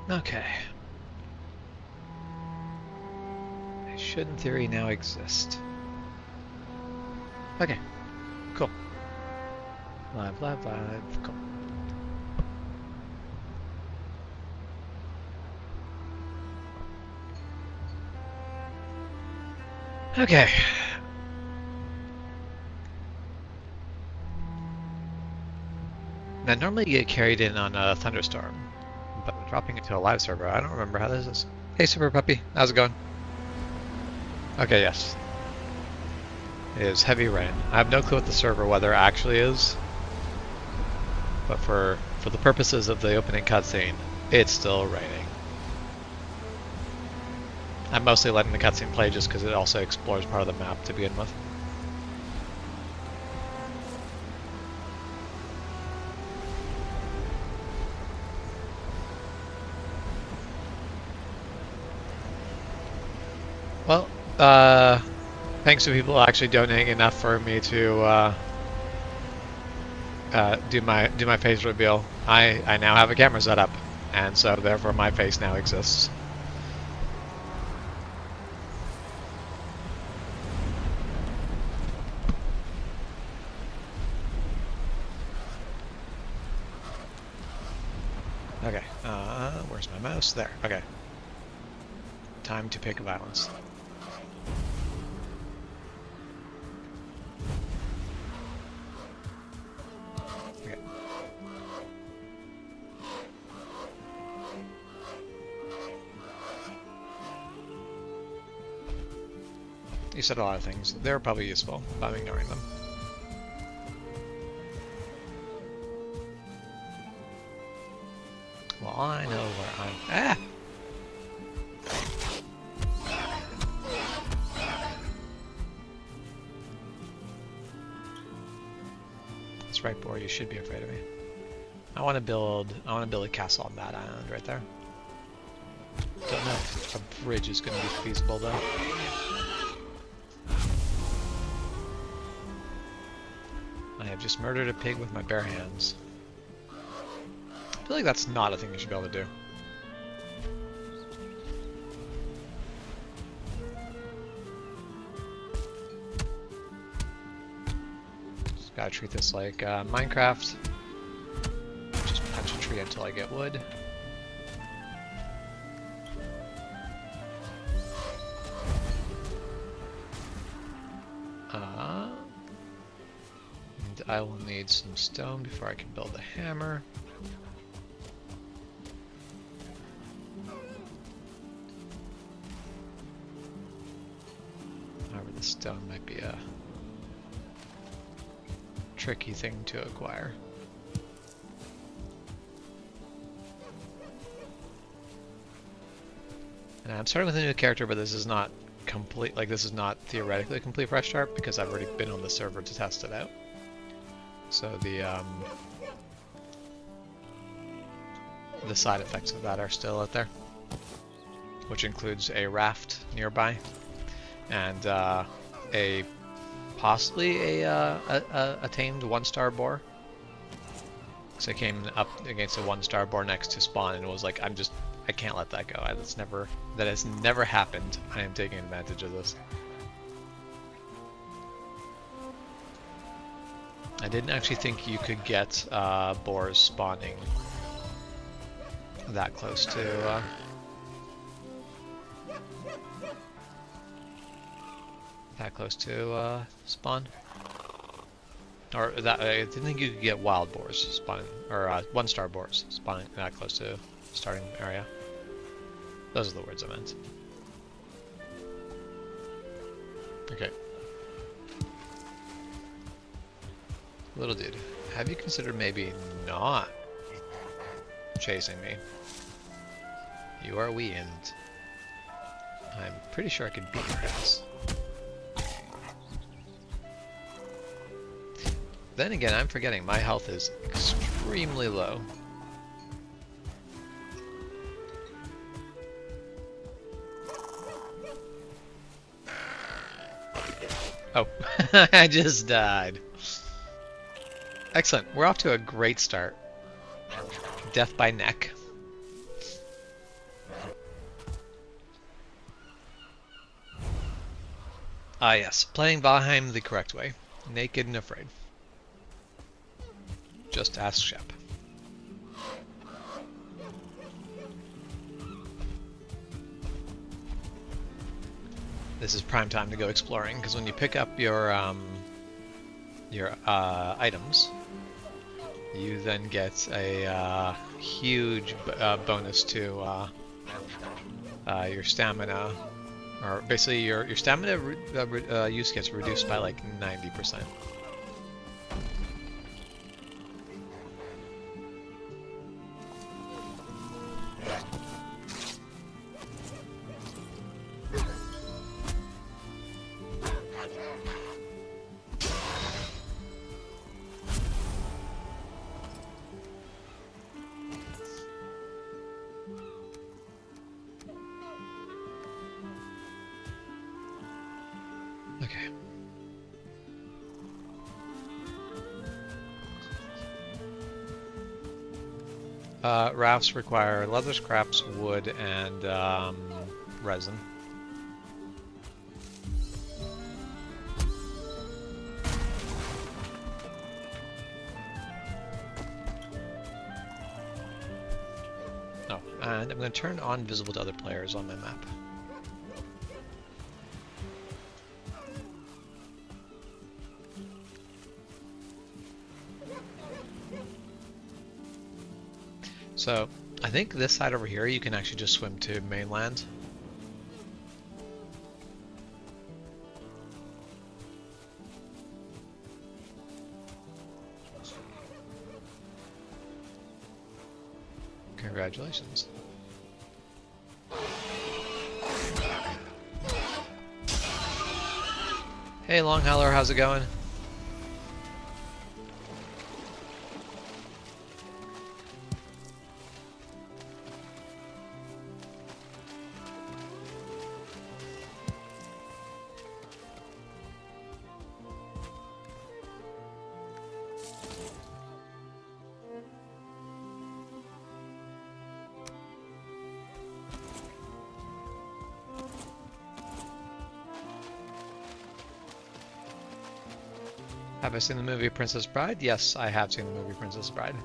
Okay. They should, in theory, now exist. Okay. Cool. Live, live, live. Cool. Okay. Now, normally you get carried in on a thunderstorm, but dropping it to a live server, I don't remember how this is. Hey, Super Puppy, how's it going? Okay, yes. It is heavy rain. I have no clue what the server weather actually is, but for the purposes of the opening cutscene, it's still raining. I'm mostly letting the cutscene play just because it also explores part of the map to begin with. Well, thanks to people actually donating enough for me to do my face reveal, I now have a camera set up, and so therefore my face now exists. Okay, where's my mouse? There, okay. Time to pick violence. Okay. You said a lot of things. They're probably useful, but I'm ignoring them. Well, I know where I'm... Ah! That's right, boy. You should be afraid of me. I want to build a castle on that island right there. Don't know if a bridge is going to be feasible though. I have just murdered a pig with my bare hands. I feel like that's not a thing you should be able to do. Just gotta treat this like Minecraft. Just punch a tree until I get wood. And I will need some stone before I can build a hammer. However, the stone might be a tricky thing to acquire. And I'm starting with a new character, but this is not complete, like this is not theoretically a complete fresh start because I've already been on the server to test it out. So the side effects of that are still out there, which includes a raft nearby and a possibly a tamed 1-star boar. So I came up against a 1-star boar next to spawn and was like, I can't let that go. That has never happened. I am taking advantage of this. I didn't actually think you could get boars spawning that close to spawn. Or that I didn't think you could get wild boars spawning, or 1-star boars spawning that close to starting area. Those are the words I meant. Okay. Little dude, have you considered maybe not chasing me? You are wee and I'm pretty sure I could beat your ass. Then again, I'm forgetting my health is extremely low. Oh, I just died. Excellent, we're off to a great start. Death by neck. Ah, yes. Playing Valheim the correct way. Naked and afraid. Just ask Shep. This is prime time to go exploring, because when you pick up your items, you then get a huge bonus to your stamina, or basically your stamina use gets reduced by like 90%. Okay. Rafts require leather scraps, wood, and resin. Oh, and I'm going to turn on visible to other players on my map. So, I think this side over here you can actually just swim to mainland. Congratulations. Hey Longhauler, how's it going? Have I seen the movie Princess Bride? Yes, I have seen the movie Princess Bride.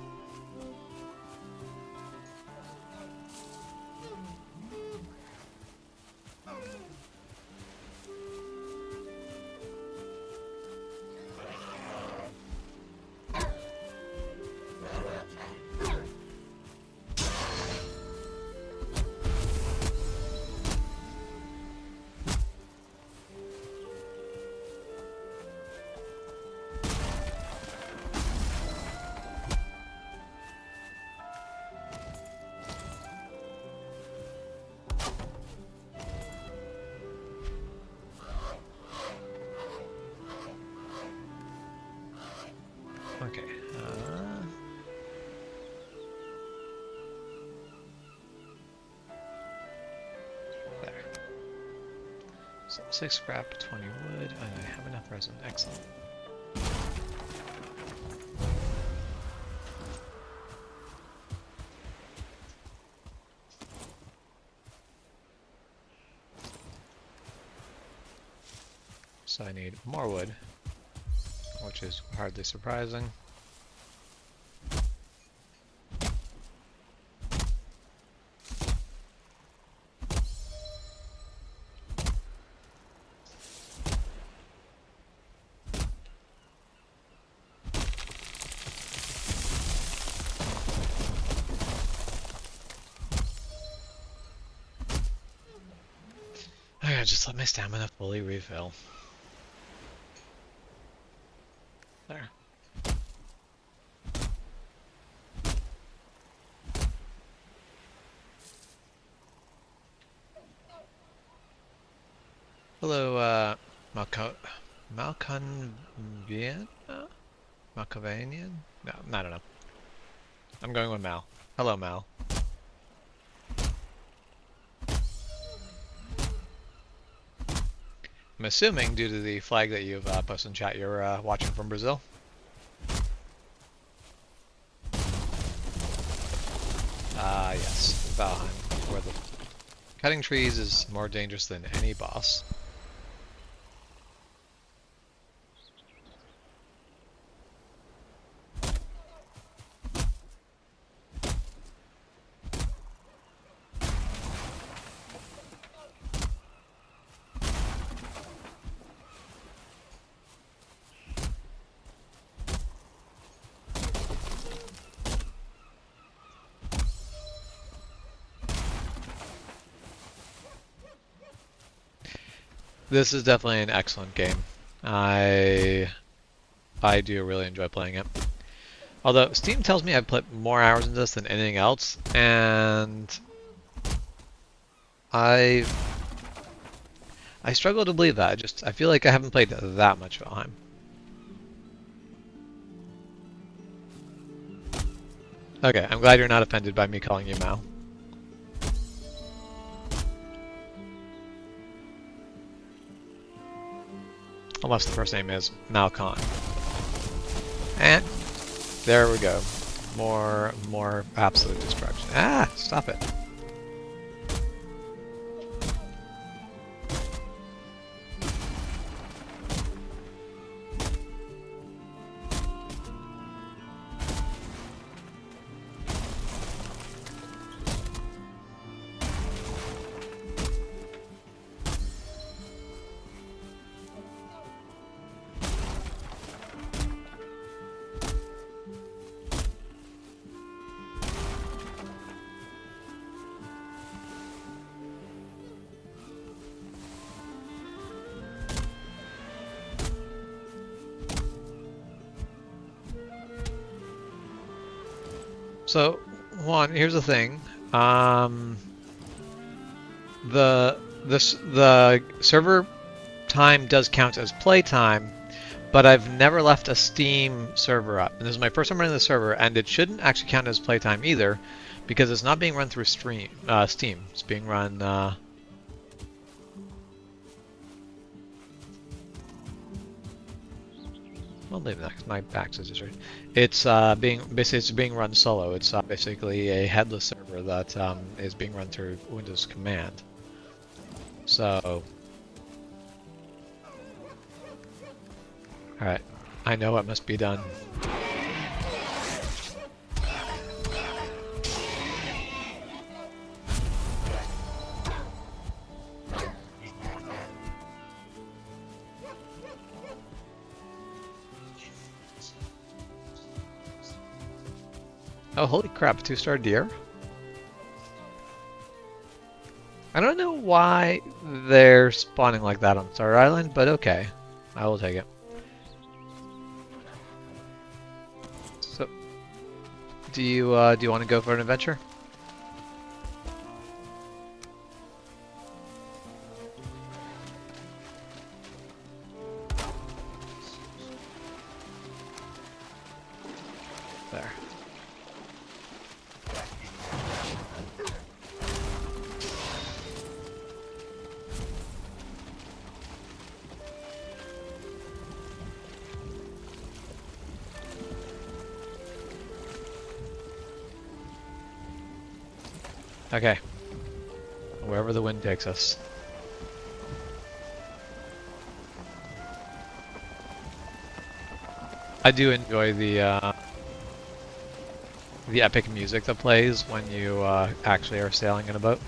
Okay. There. So 6 scrap, 20 wood, and I have enough resin. Excellent. So I need more wood, which is hardly surprising. Okay, just let my stamina fully refill. There. Hello, Malconvian? Malcovanian? No, I don't know. I'm going with Mal. Hello, Mal. I'm assuming, due to the flag that you've posted in chat, you're watching from Brazil. Ah, yes, Valheim, where the cutting trees is more dangerous than any boss. This is definitely an excellent game. I do really enjoy playing it. Although Steam tells me I've put more hours into this than anything else, and I struggle to believe that. I feel like I haven't played that much Valheim. Okay, I'm glad you're not offended by me calling you Mal. Unless the first name is Malcon. And there we go. More absolute destruction. Ah, stop it. So, Juan, here's the thing. The server time does count as play time, but I've never left a Steam server up. And this is my first time running the server, and it shouldn't actually count as playtime either, because it's not being run through Steam. It's being run. Well, maybe not, 'cause my access is right. It's being run solo. It's basically a headless server that is being run through Windows Command. So, all right, I know what must be done. Oh, holy crap, 2-star deer? I don't know why they're spawning like that on Star Island, but okay. I will take it. So, do you want to go for an adventure? There. Okay. Wherever the wind takes us. I do enjoy the epic music that plays when you actually are sailing in a boat.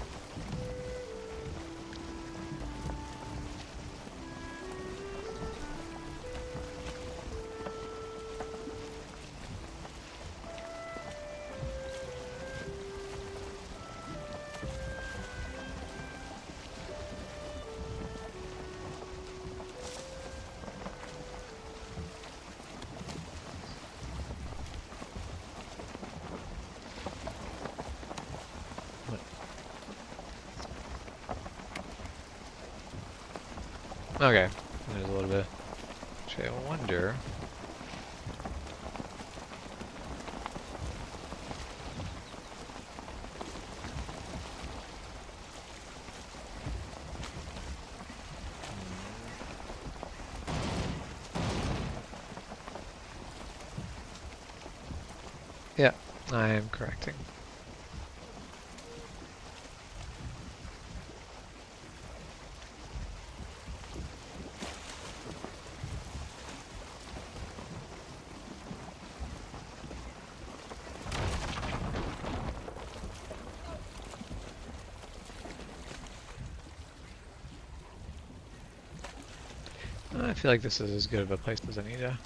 Okay, there's a little bit. Actually, I wonder. Yeah, I am correcting. I feel like this is as good of a place as any to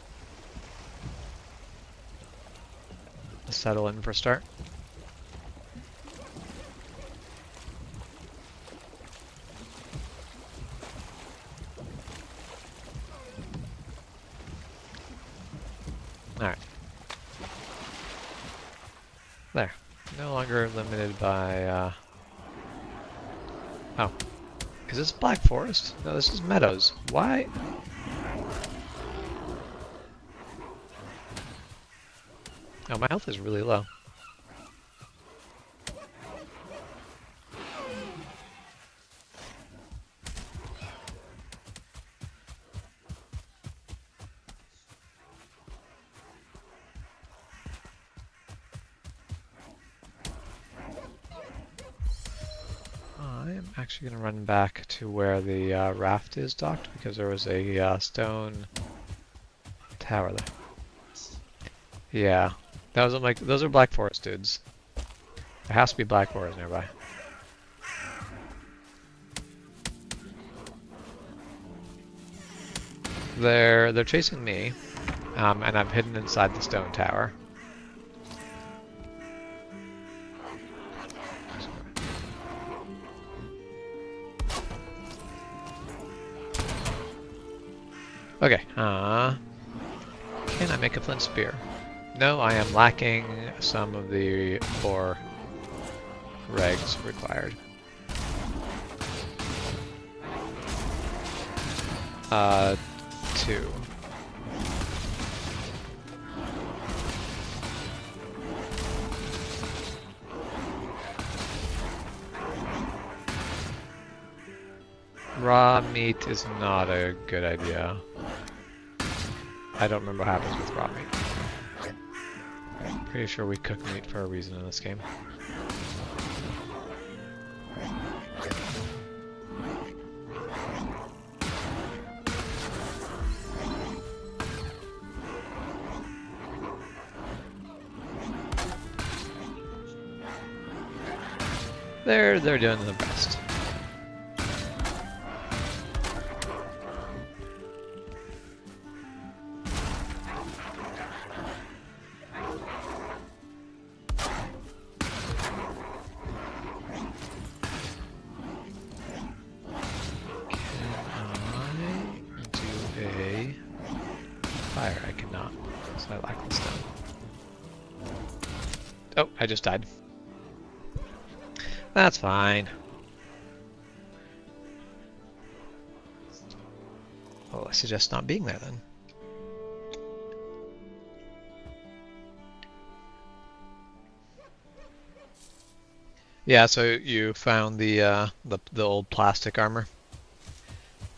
settle in for a start. longer limited by, Oh. Is this Black Forest? No, this is Meadows. Why? Oh, my health is really low. I'm actually going to run back to where the raft is docked because there was a stone tower there. Yeah, that was like those are Black Forest dudes. There has to be Black Forest nearby. They're chasing me, and I'm hidden inside the stone tower. Okay, can I make a flint spear? No, I am lacking some of the 4 regs required. 2. Raw meat is not a good idea. I don't remember what happens with raw meat. Pretty sure we cook meat for a reason in this game. They're doing the best. I cannot, so I lack the stone. Oh, I just died. That's fine. Well, I suggest not being there then. Yeah, so you found the old plastic armor.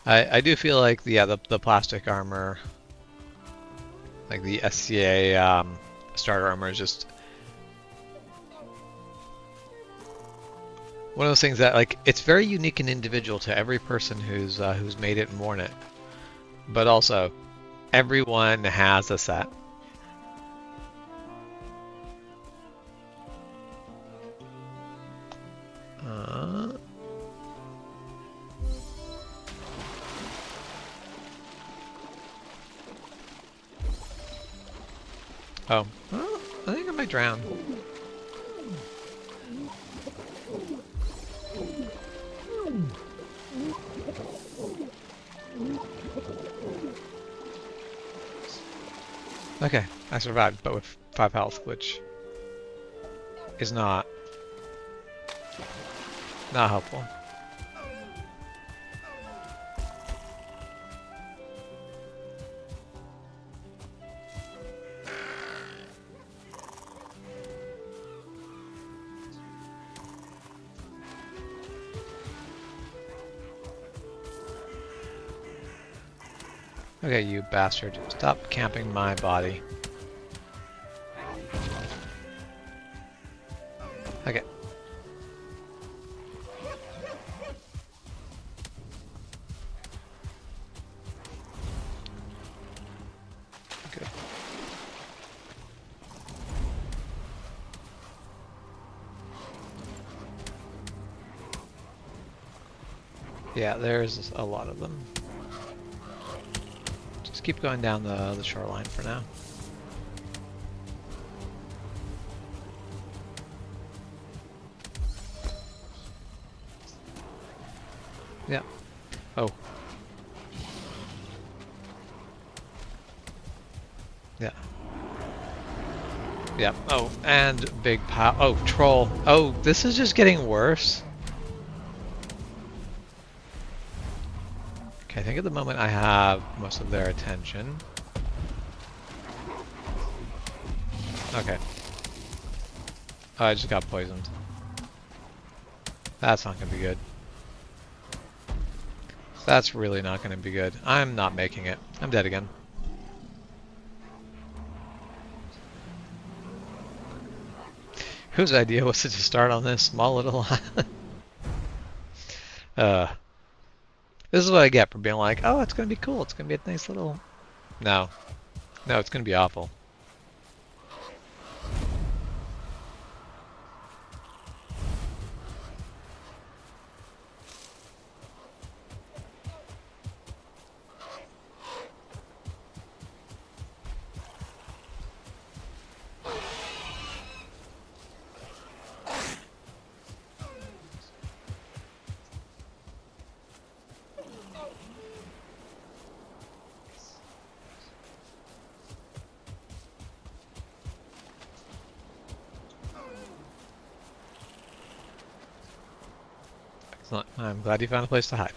I do feel like the plastic armor, like the SCA starter armor, is just one of those things that, like, it's very unique and individual to every person who's made it and worn it. But also, everyone has a set. Oh, well, I think I might drown. Okay, I survived, but with 5 health, which is not helpful. Okay, you bastard. Stop camping my body. Okay. Good. Yeah, there's a lot of them. Just keep going down the shoreline for now. Yeah. Oh. Yeah. Yep. Oh, and big pow. Oh, troll. Oh, this is just getting worse. Okay, I think at the moment I have most of their attention. Okay. Oh, I just got poisoned. That's not gonna be good. That's really not gonna be good. I'm not making it. I'm dead again. Whose idea was it to start on this small little island? This is what I get for being like, oh, it's gonna be cool. It's gonna be a nice little... No. No, it's gonna be awful. Excellent. I'm glad you found a place to hide.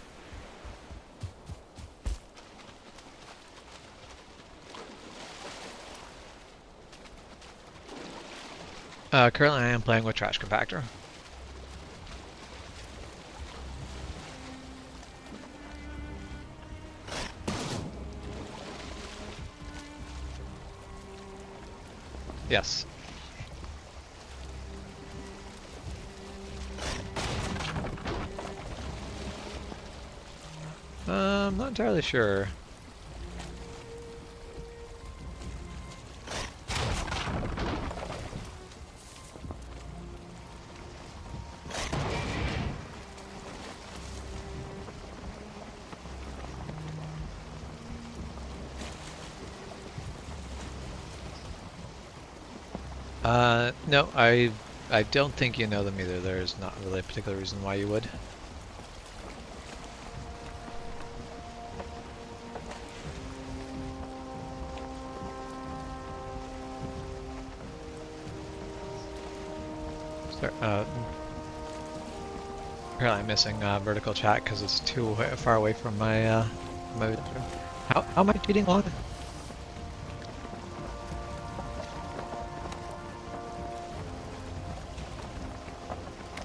Currently I am playing with Trash Compactor. Yes. I'm not entirely sure. No, I don't think you know them either. There's not really a particular reason why you would. Apparently I'm missing vertical chat because it's too far away from my my. How am I cheating on?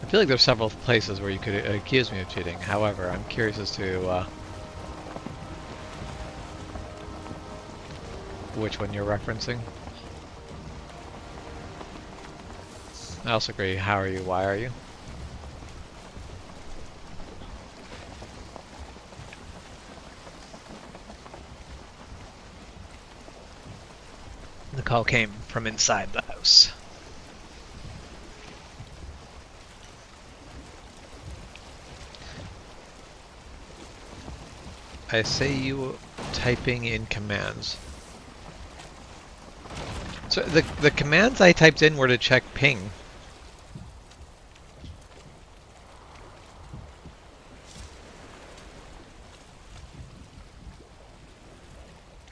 I feel like there's several places where you could accuse me of cheating. However, I'm curious as to which one you're referencing. I also agree. How are you? Why are you? The call came from inside the house. I say you typing in commands. So the commands I typed in were to check ping.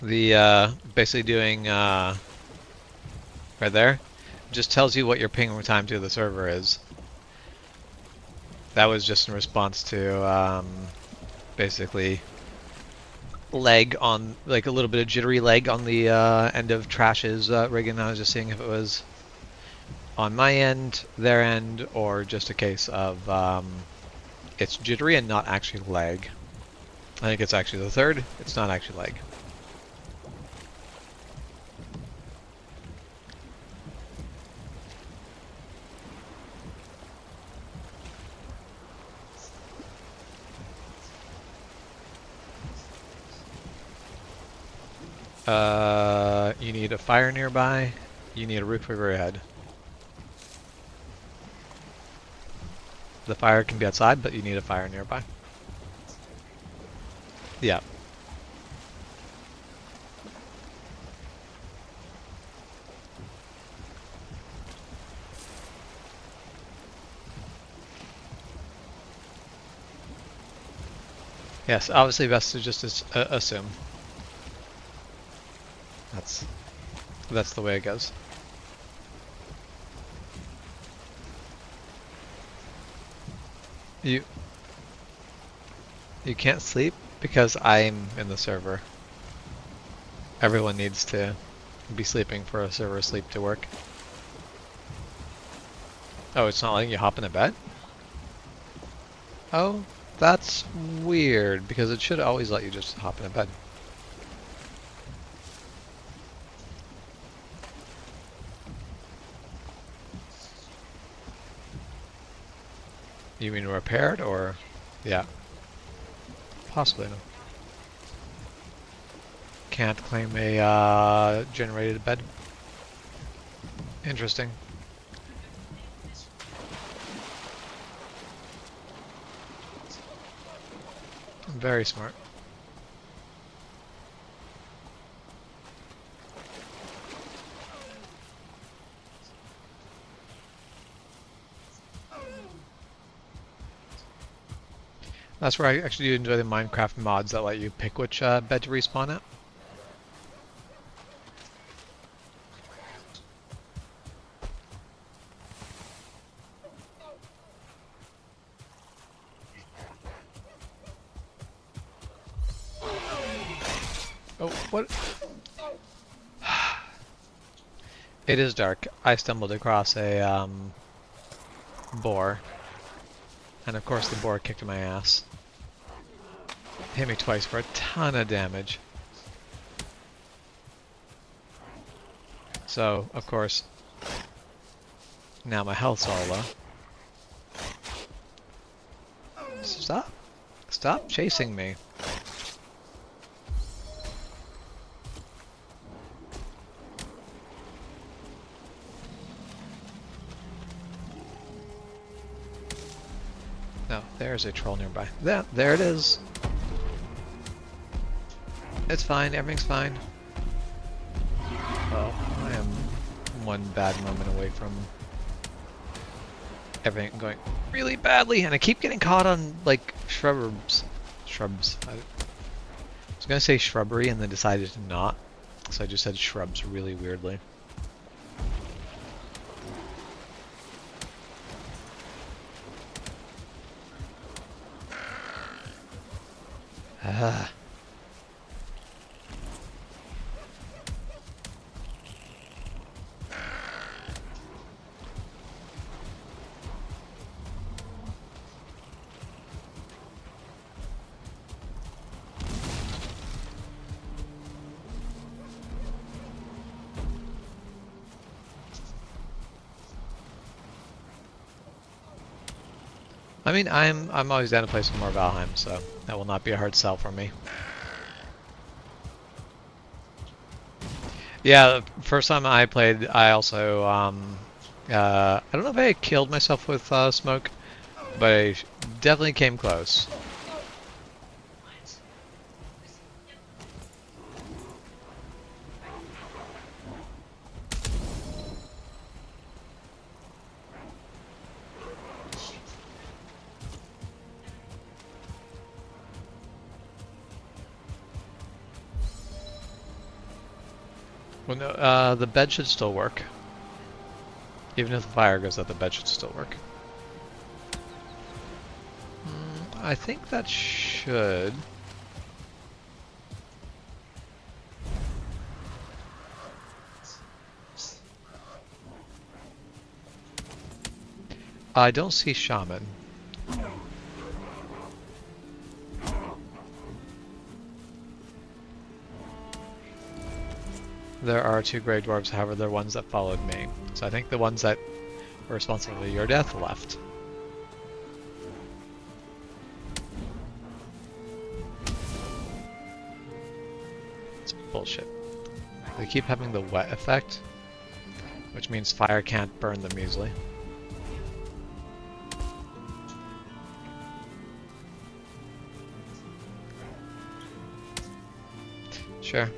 The basically doing right there just tells you what your ping time to the server is. That was just in response to basically lag on, like a little bit of jittery lag on the end of Trash's rig, and I was just seeing if it was on my end, their end, or just a case of it's jittery and not actually lag. I think it's actually the third. It's not actually lag. You need a fire nearby. You need a roof over your head. The fire can be outside, but you need a fire nearby. Yeah. Yes, obviously best to just assume. That's the way it goes. You you can't sleep because I'm in the server. Everyone needs to be sleeping for a server sleep to work. Oh, it's not letting you hop in a bed? Oh, that's weird, because it should always let you just hop in a bed. You mean repaired, or... Yeah. Possibly, no. Can't claim a generated bed. Interesting. Very smart. That's where I actually do enjoy the Minecraft mods that let you pick which bed to respawn at. Oh, what? It is dark. I stumbled across a boar. And of course the boar kicked my ass. Hit me twice for a ton of damage. So, of course, now my health's all low. Stop! Stop chasing me. No, there's a troll nearby. There it is. It's fine, everything's fine. Well, I am one bad moment away from everything going really badly, and I keep getting caught on, like, shrubs. I was gonna say shrubbery and then decided to not, so I just said shrubs really weirdly. Ah. I mean, I'm always down to play some more Valheim, so that will not be a hard sell for me. Yeah, the first time I played, I also I don't know if I killed myself with smoke, but I definitely came close. Well, no, the bed should still work. Even if the fire goes out, the bed should still work. I think that should. I don't see shaman. There are two Grey Dwarves, however, they're ones that followed me. So I think the ones that were responsible for your death left. It's bullshit. They keep having the wet effect, which means fire can't burn them easily. Sure.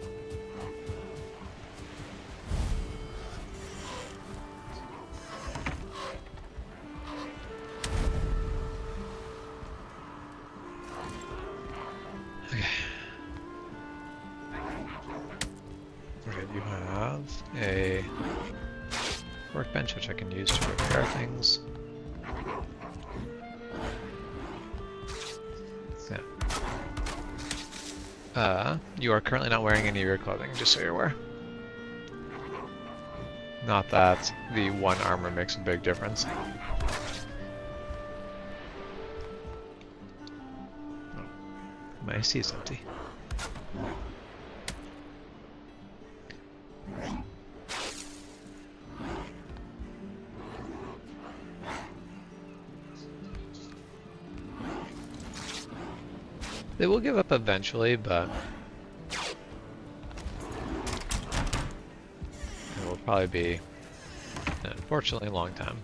A workbench which I can use to repair things. You are currently not wearing any of your clothing, just so you're aware. Not that the one armor makes a big difference. Oh, my sea is empty. They will give up eventually, but it will probably be an unfortunately long time.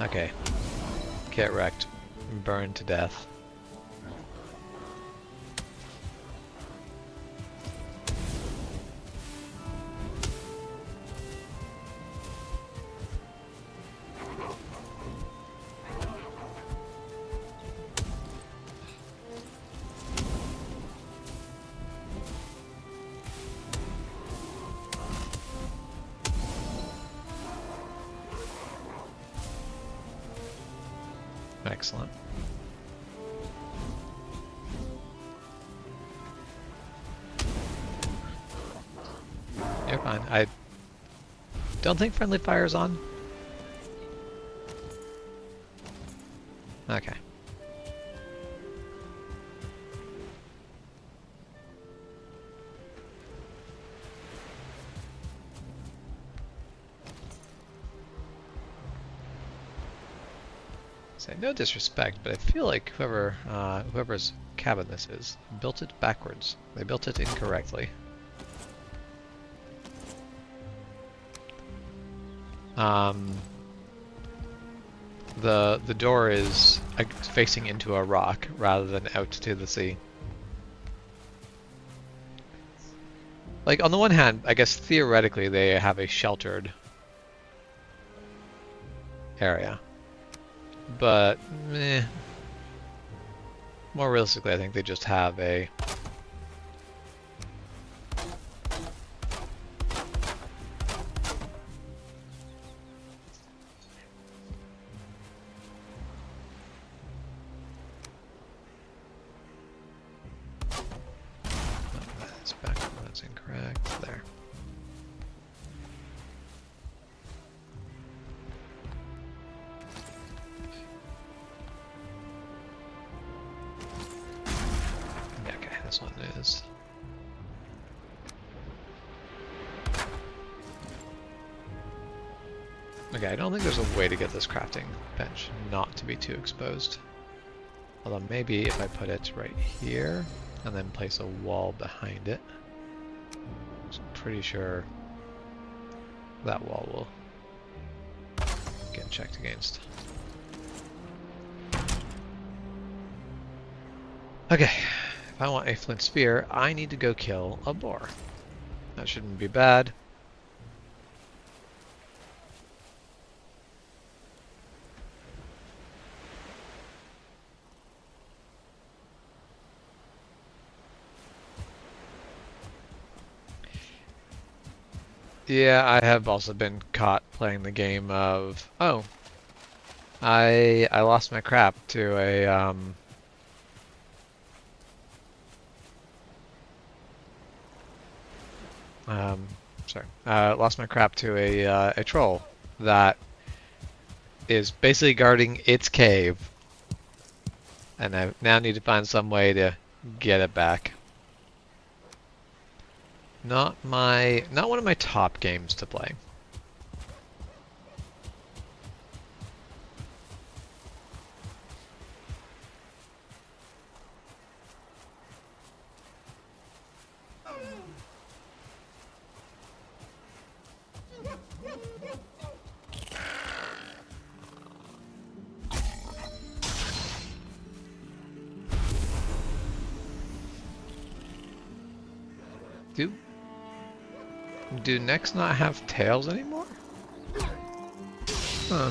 Okay. Get wrecked. Burned to death. Excellent. You're fine. I don't think friendly fire's on. Okay. Say no disrespect, but I feel like whoever's cabin this is built it backwards. They built it incorrectly. The door is facing into a rock rather than out to the sea. Like, on the one hand, I guess theoretically they have a sheltered area. But, meh. More realistically, I think they just have a... That's back, that's incorrect. There. This one is. Okay, I don't think there's a way to get this crafting bench not to be too exposed. Although maybe if I put it right here and then place a wall behind it, I'm pretty sure that wall will get checked against. Okay. If I want a flint spear, I need to go kill a boar. That shouldn't be bad. Yeah, I have also been caught playing the game of, oh, I lost my crap to a lost my crap to a troll that is basically guarding its cave, and I now need to find some way to get it back. Not one of my top games to play. Do necks not have tails anymore? Huh.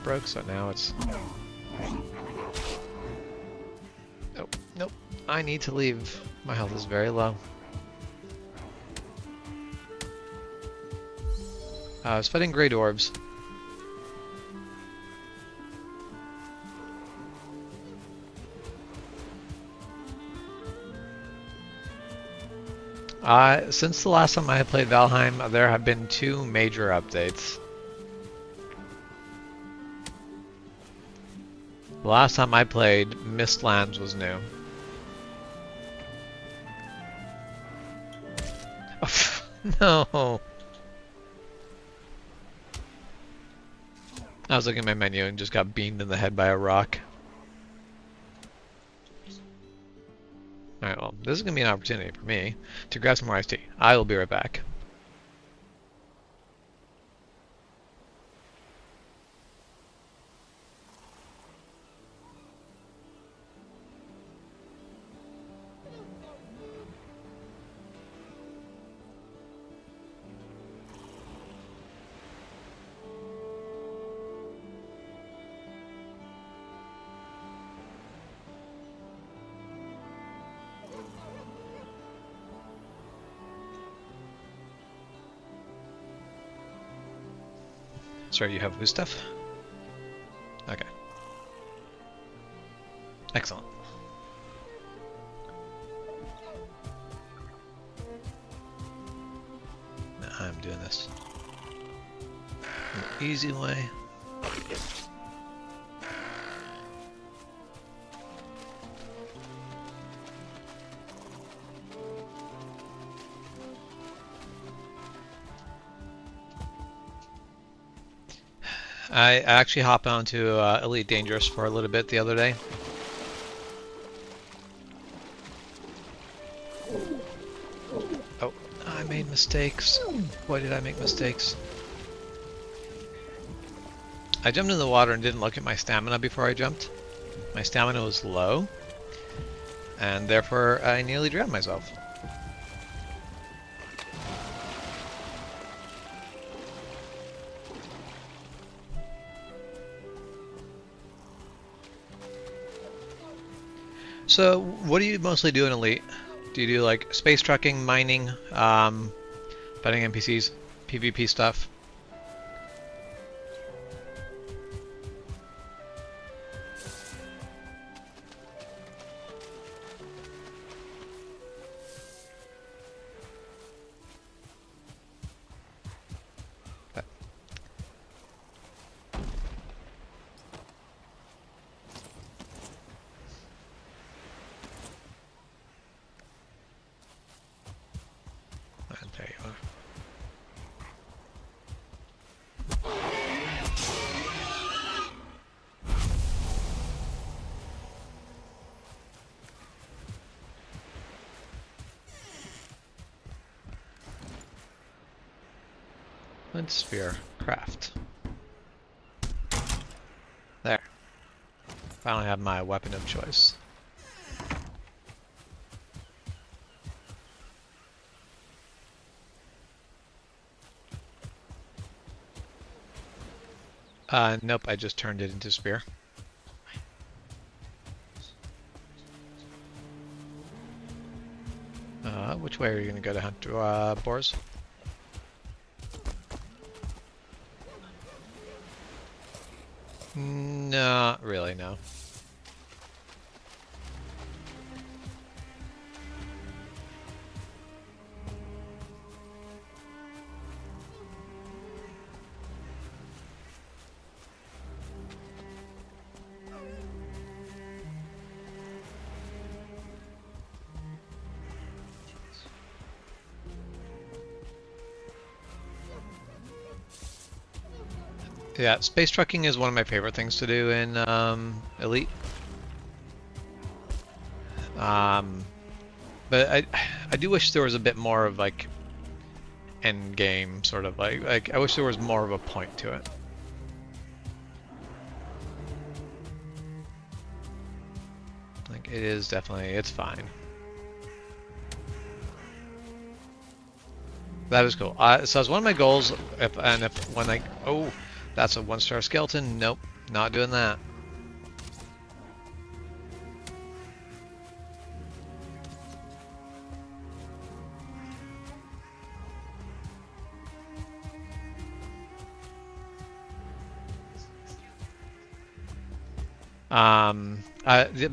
broke, so now it's... Oh, nope. I need to leave. My health is very low. I was fighting Grey Dwarves. Since the last time I played Valheim, there have been 2 major updates. The last time I played, Mistlands was new. No! I was looking at my menu and just got beamed in the head by a rock. Alright, well, this is going to be an opportunity for me to grab some more iced tea. I will be right back. Sorry, you have who stuff? Okay. Excellent. I'm doing this the easy way. I actually hopped onto Elite Dangerous for a little bit the other day. Oh, I made mistakes. Why did I make mistakes? I jumped in the water and didn't look at my stamina before I jumped. My stamina was low, and therefore I nearly drowned myself. So, what do you mostly do in Elite? Do you do like space trucking, mining, fighting NPCs, PvP stuff? There you are. Flint sphere craft. There. Finally have my weapon of choice. Nope, I just turned it into spear. Which way are you going to go to hunt boars? Not really, no. Yeah, space trucking is one of my favorite things to do in Elite. But I do wish there was a bit more of like end game sort of like I wish there was more of a point to it. Like it is definitely, it's fine. That is cool. So it's one of my goals, when That's a 1-star skeleton. Nope, not doing that.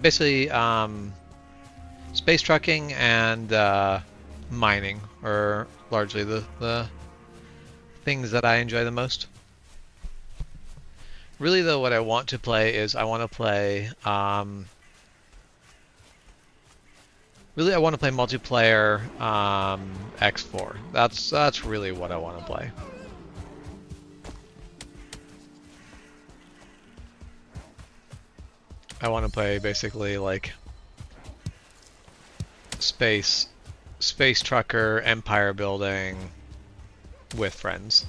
Basically, space trucking and mining are largely the things that I enjoy the most. Really, though, what I want to play is I want to play multiplayer X4. That's really what I want to play. I want to play basically like space trucker, empire building with friends.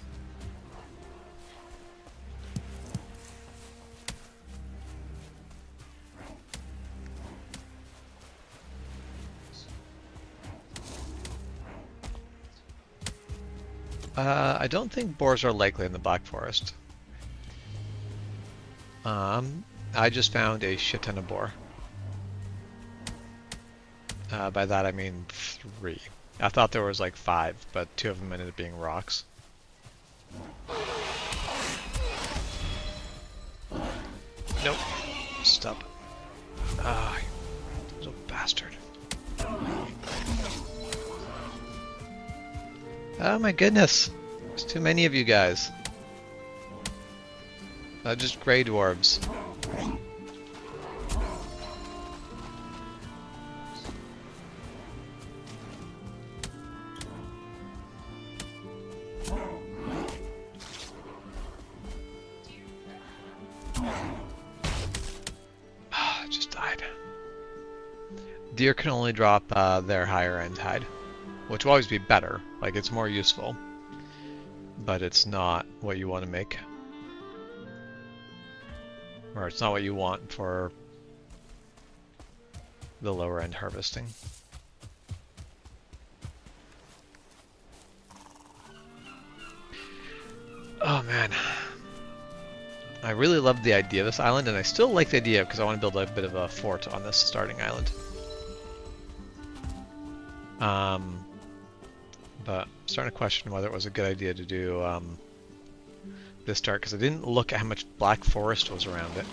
I don't think boars are likely in the Black Forest. I just found a shit ton of boar. By that I mean 3. I thought there was like 5, but 2 of them ended up being rocks. Nope. Stop. Ah, little bastard. Oh my goodness. There's too many of you guys. Just gray dwarves. Just died. Deer can only drop their higher end hide, which will always be better. Like, it's more useful, but it's not what you want to make. Or it's not what you want for the lower end harvesting. Oh man. I really loved the idea of this island, and I still like the idea because I want to build a bit of a fort on this starting island. But I'm starting to question whether it was a good idea to do this start, because I didn't look at how much black forest was around it.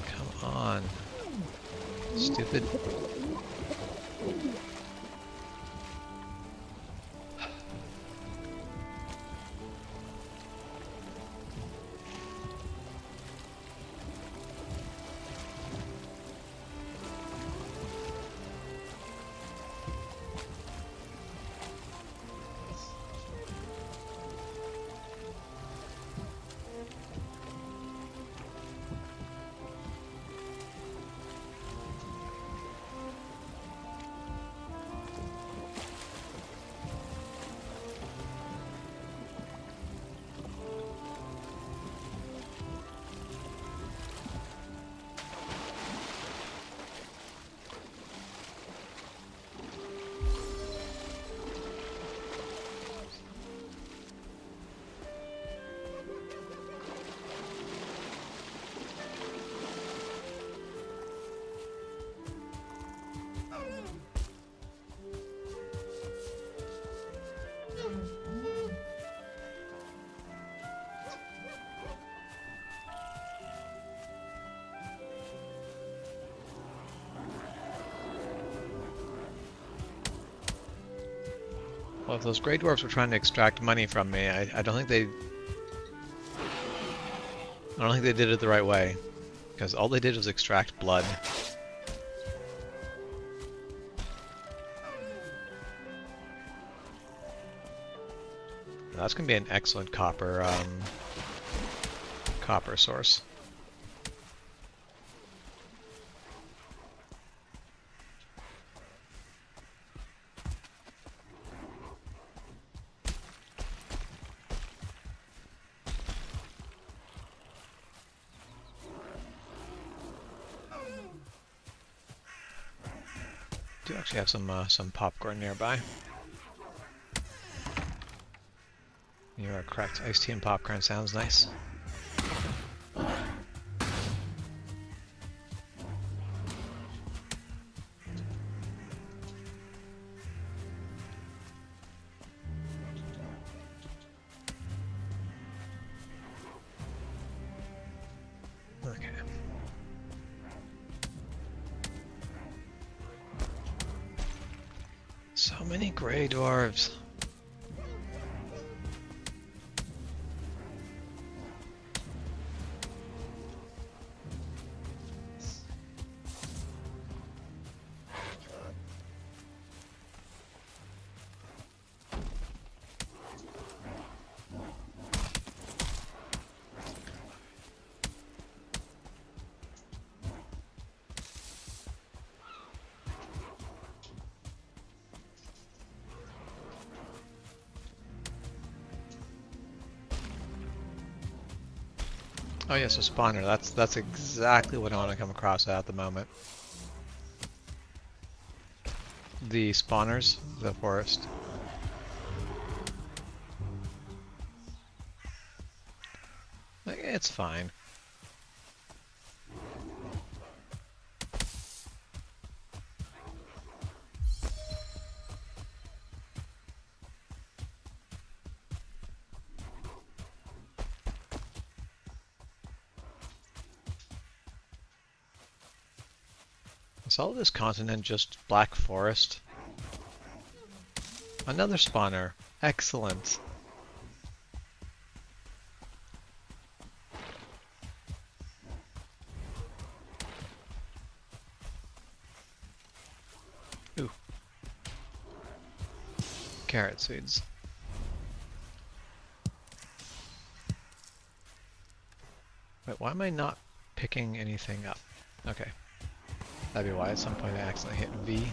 Come on. Stupid. Well, if those Grey Dwarfs were trying to extract money from me, I don't think they did it the right way, because all they did was extract blood. That's gonna be an excellent copper source. do actually have some popcorn nearby. You are correct. Iced tea and popcorn sounds nice. Okay. So many gray dwarves. Oh yes, a spawner. That's exactly what I want to come across at the moment. The spawners, the forest. Like, it's fine. Is all this continent just black forest? Another spawner. Excellent. Ooh. Carrot seeds. Wait, why am I not picking anything up? Okay. That'd be why at some point I accidentally hit V.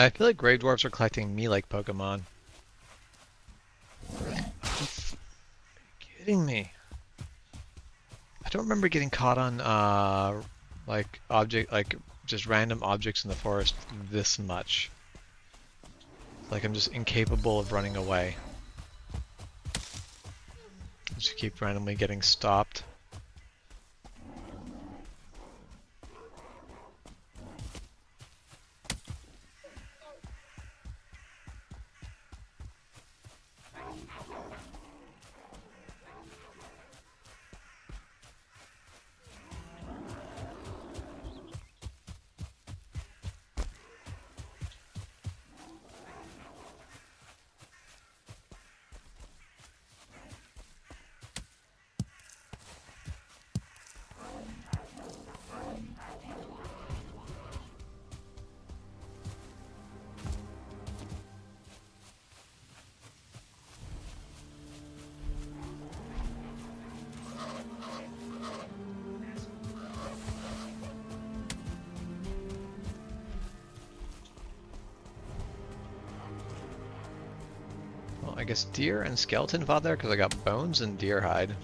I feel like grave dwarves are collecting me like Pokemon. Are you kidding me? I don't remember getting caught on like just random objects in the forest this much. Like I'm just incapable of running away. I just keep randomly getting stopped. Well, I guess deer and skeleton fought there because I got bones and deer hide.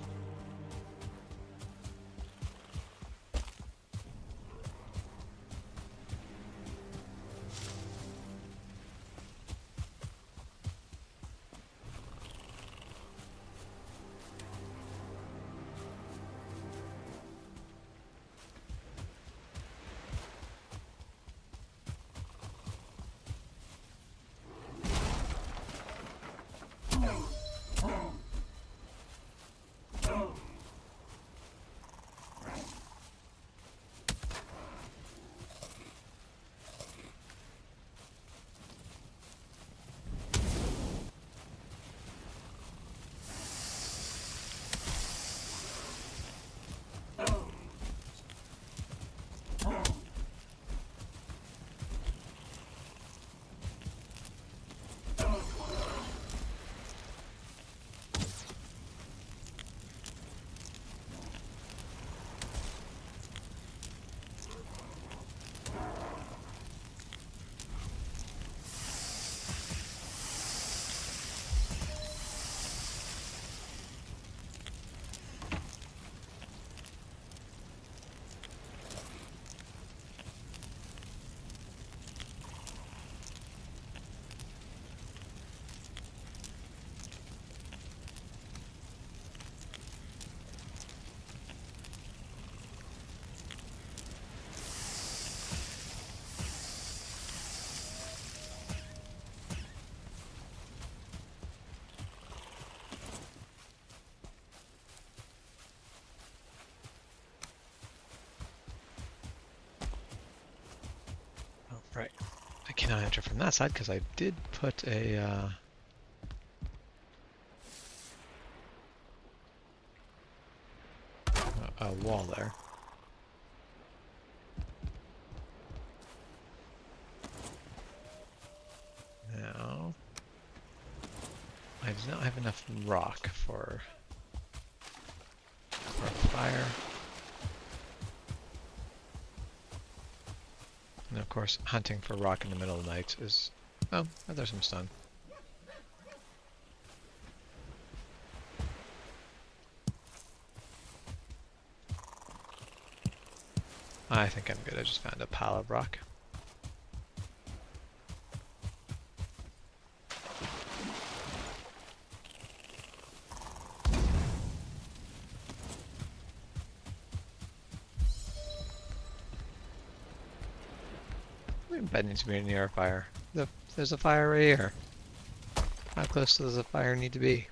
cannot enter from that side because I did put a wall there. Now, I do not have enough rock for a fire. And of course, hunting for rock in the middle of the night is... Oh, there's some stone. I think I'm good. I just found a pile of rock. Bed needs to be near a fire. There's a fire right here. How close does the fire need to be?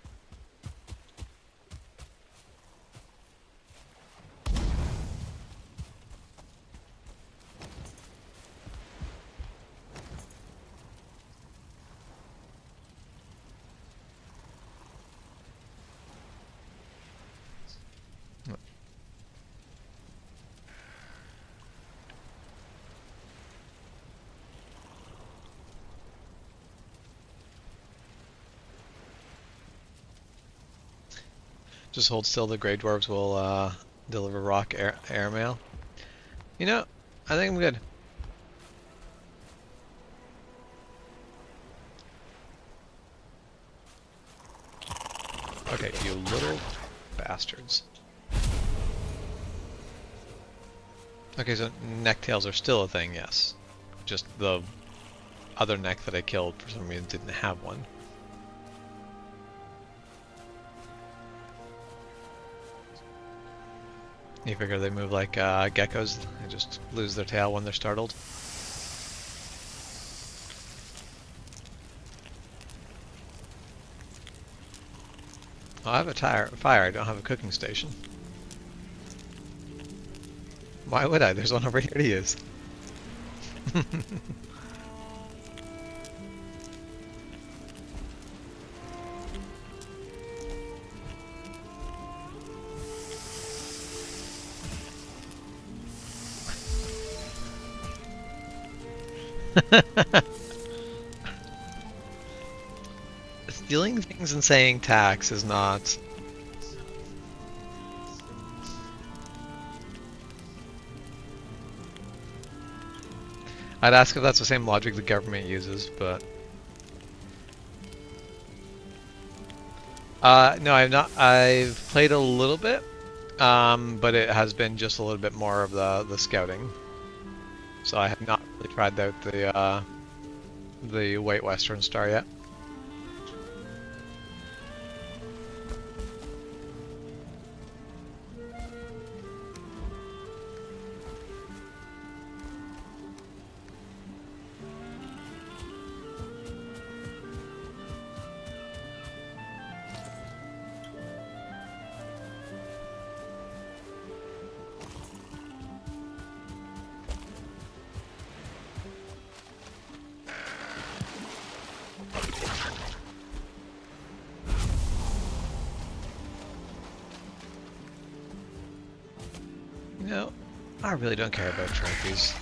Just hold still, the Grey Dwarves will deliver rock airmail. You know, I think I'm good. Okay, you little bastards. Okay, so necktails are still a thing, yes. Just the other neck that I killed for some reason didn't have one. You figure they move like geckos, they just lose their tail when they're startled. Well, I have a fire, I don't have a cooking station. Why would I? There's one over here to use. Stealing things and saying tax is not... I'd ask if that's the same logic the government uses, but... no, I've not. I've played a little bit, but it has been just a little bit more of the scouting. So I have not really tried out the White Western Star yet. No, I really don't care about trophies.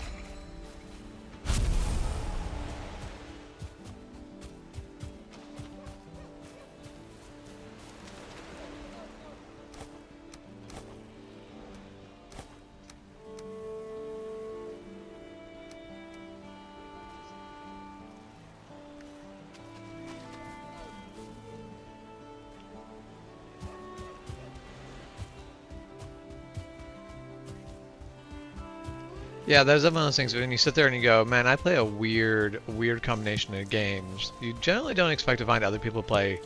Yeah, there's one of those things when you sit there and you go, man, I play a weird combination of games. You generally don't expect to find other people play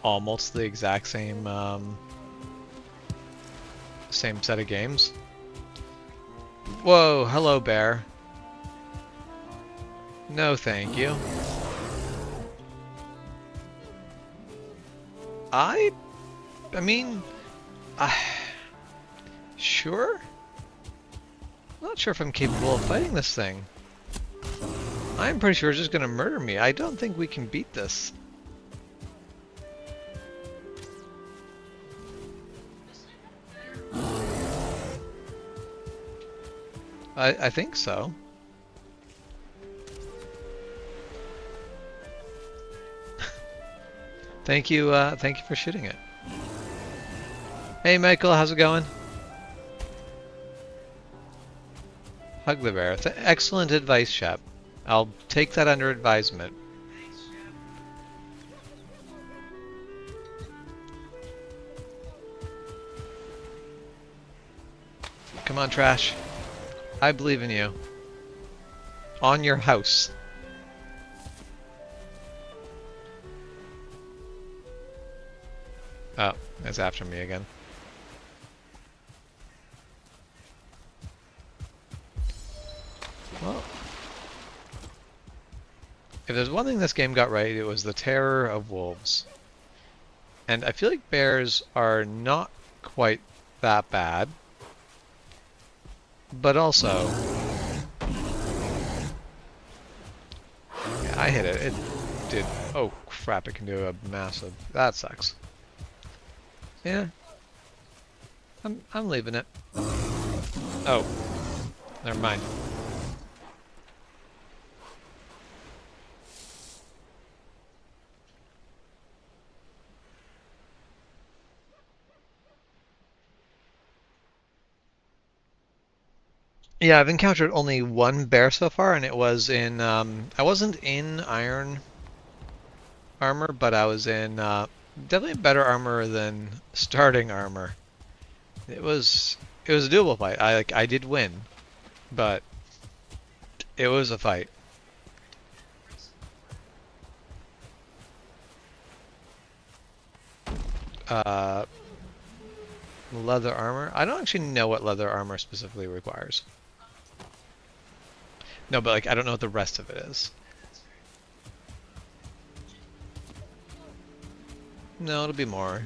almost the exact same same set of games. Whoa, hello bear. No, thank you. I mean, sure. I'm not sure if I'm capable of fighting this thing. I'm pretty sure it's just gonna murder me. I don't think we can beat this. I think so. Thank you for shooting it. Hey Michael, how's it going? Hug the bear. Excellent advice, Shep. I'll take that under advisement. Come on, Trash. I believe in you. On your house. Oh, it's after me again. Well, if there's one thing this game got right, it was the terror of wolves. And I feel like bears are not quite that bad. But also... Yeah, I hit it. It did... Oh, crap, it can do a massive... That sucks. Yeah. I'm leaving it. Oh. Never mind. Yeah, I've encountered only one bear so far, and it was in, I wasn't in iron armor, but I was in, definitely better armor than starting armor. It was a doable fight. I did win, but it was a fight. Uh, leather armor? I don't actually know what leather armor specifically requires. No, but like I don't know what the rest of it is. No, it'll be more.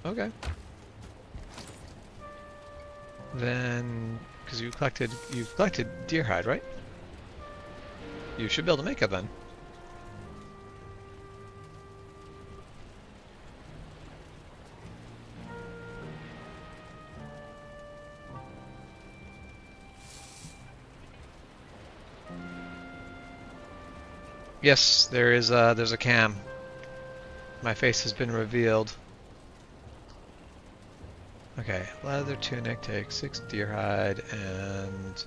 Okay. Then, because you collected deer hide, right? You should be able to make it then. Yes, there's a cam. My face has been revealed. Okay, leather tunic takes 6 deer hide and...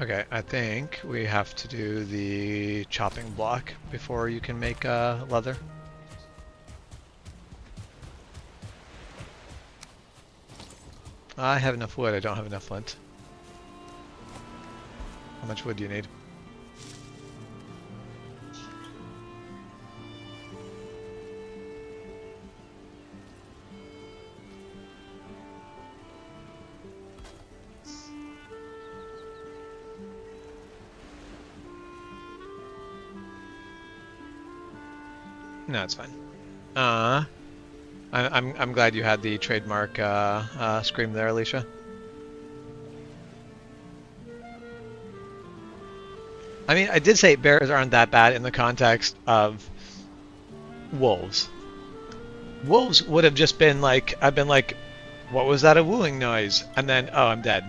Okay, I think we have to do the chopping block before you can make leather. I have enough wood, I don't have enough flint. How much wood do you need? No, it's fine. I'm glad you had the trademark scream there, Alicia. I mean, I did say bears aren't that bad in the context of wolves. Wolves would have just been like, I've been like, what was that a wooing noise? And then, oh, I'm dead.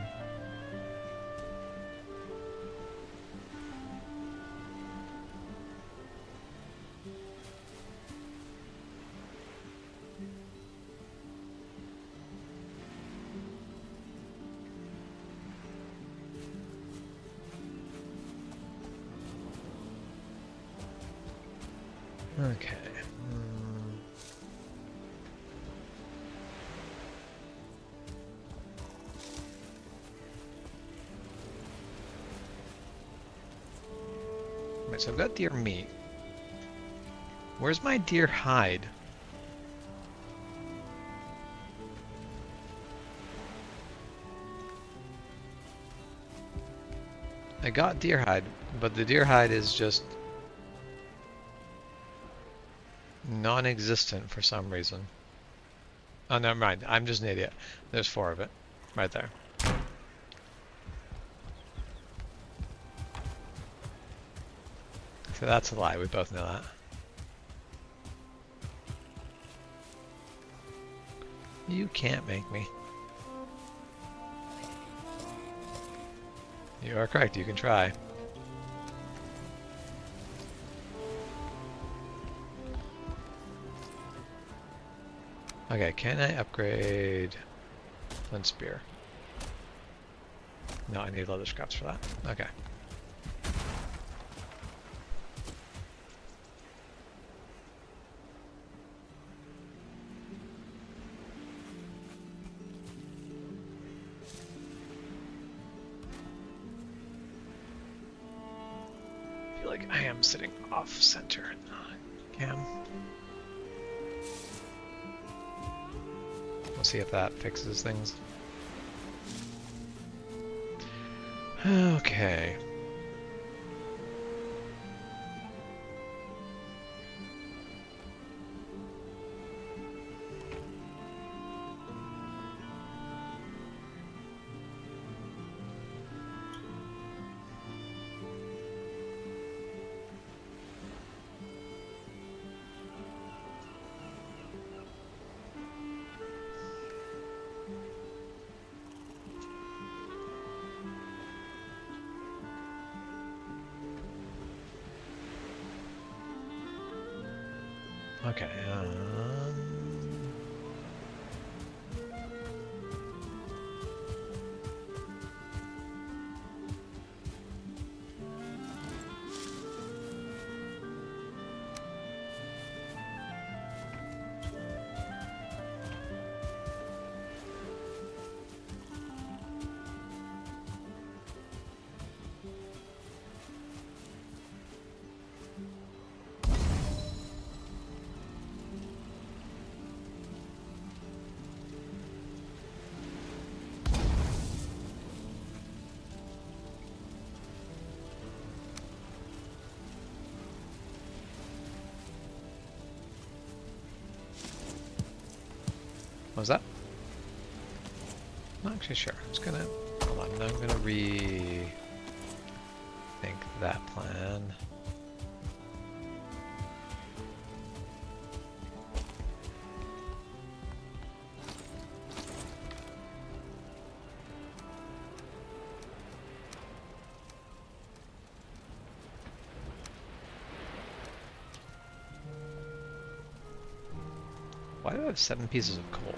Okay. Right, so I've got deer meat. Where's my deer hide? I got deer hide, but the deer hide is just non-existent for some reason. Oh, never mind. I'm just an idiot. There's 4 of it. Right there. So that's a lie. We both know that. You can't make me. You are correct. You can try. Okay, can I upgrade flint spear? No, I need leather scraps for that. Okay. I feel like I am sitting off center in the cam. We'll see if that fixes things. Okay. Okay, what was that? I'm not actually sure. I'm just gonna hold on. I'm gonna rethink that plan. Why do I have 7 pieces of coal?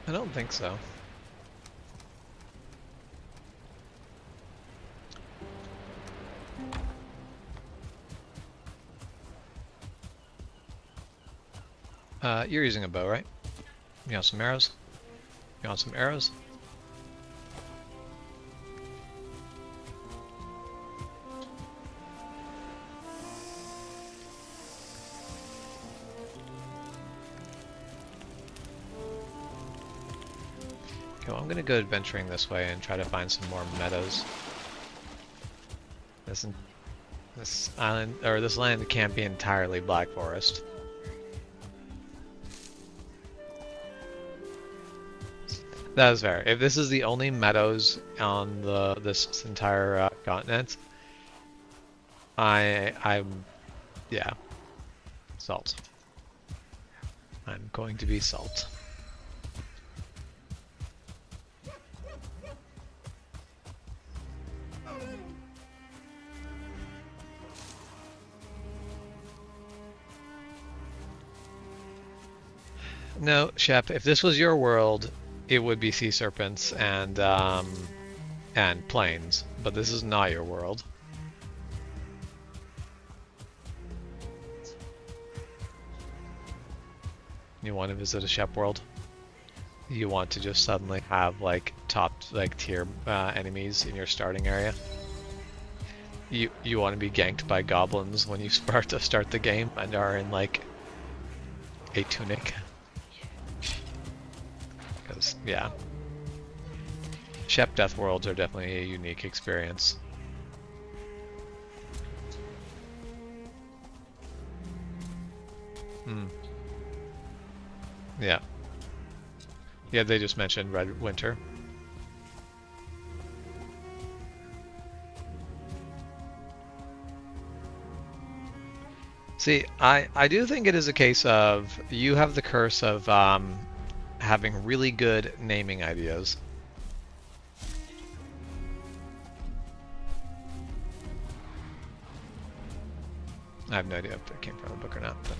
I don't think so. You're using a bow, right? You want some arrows? You want some arrows? Okay, well, I'm gonna go adventuring this way and try to find some more meadows. This island, or this land can't be entirely black forest. That is fair. If this is the only meadows on this entire continent, I'm yeah, salt. I'm going to be salt. No, Shep, if this was your world, it would be sea serpents and plains, but this is not your world. You want to visit a Shep world? You want to just suddenly have like top like tier enemies in your starting area? You want to be ganked by goblins when you start the game and are in like a tunic? Because yeah, Shep Death Worlds are definitely a unique experience. Hmm. Yeah. Yeah, they just mentioned Red Winter. See, I do think it is a case of you have the curse of having really good naming ideas. I have no idea if that came from the book or not. But...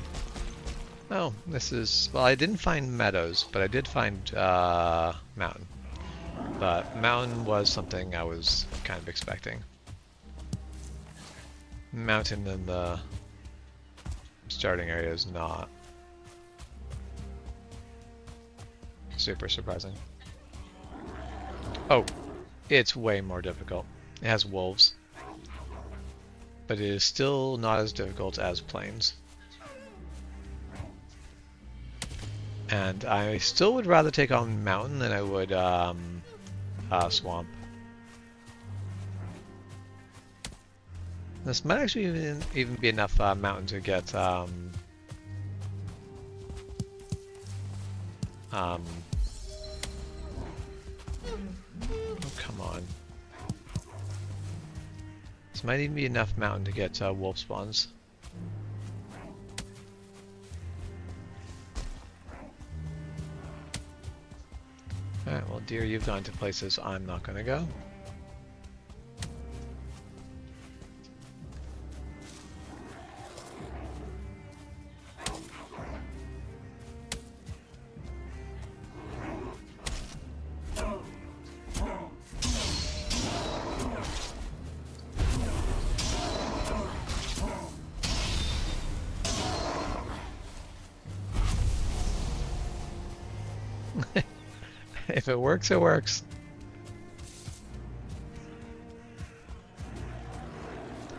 Oh, this is... Well, I didn't find meadows, but I did find mountain. But mountain was something I was kind of expecting. Mountain in the starting area is not super surprising. Oh, it's way more difficult. It has wolves. But it is still not as difficult as plains. And I still would rather take on mountain than I would swamp. This might actually even be enough mountain to get oh, come on. This might even be enough mountain to get wolf spawns. Alright, well dear, you've gone to places I'm not gonna go. If it works, it works.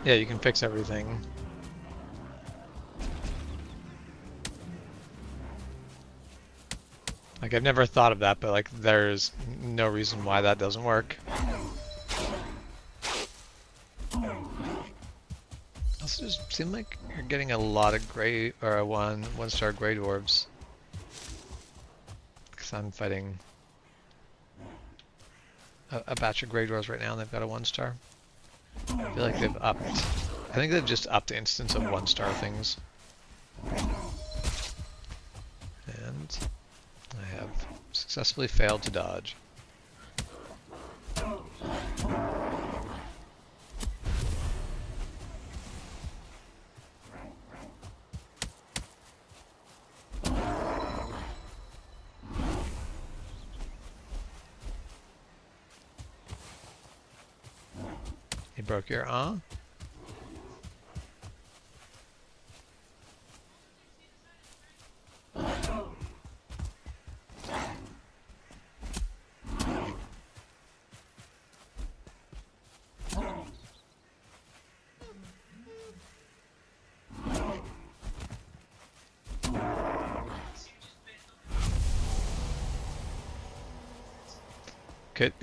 Yeah, you can fix everything. Like, I've never thought of that, but like, there's no reason why that doesn't work. Also, just seem like you're getting a lot of gray or one-star gray dwarves. Because I'm fighting a batch of Grey Dwarves right now, and they've got a 1-star. I feel like they've upped. I think they've just upped the instance of 1-star things. And I have successfully failed to dodge. You broke your arm?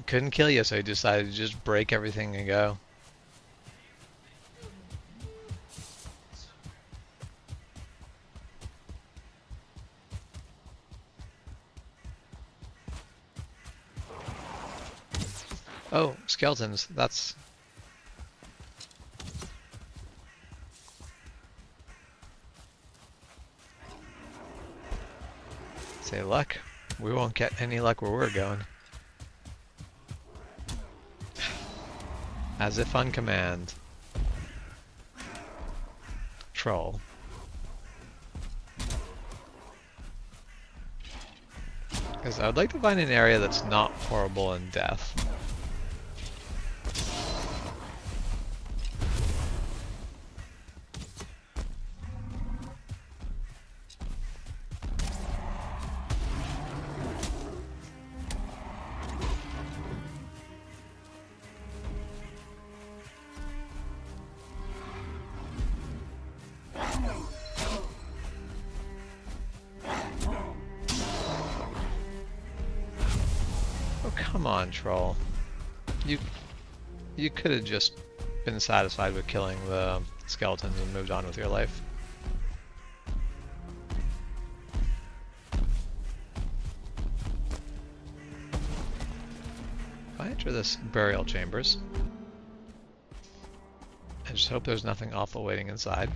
Couldn't kill you, so he decided to just break everything and go. Oh, skeletons. That's... Say luck. We won't get any luck where we're going. As if on command. Troll. Because I would like to find an area that's not horrible in death. Come on, troll. You could have just been satisfied with killing the skeletons and moved on with your life. If I enter this burial chambers, I just hope there's nothing awful waiting inside.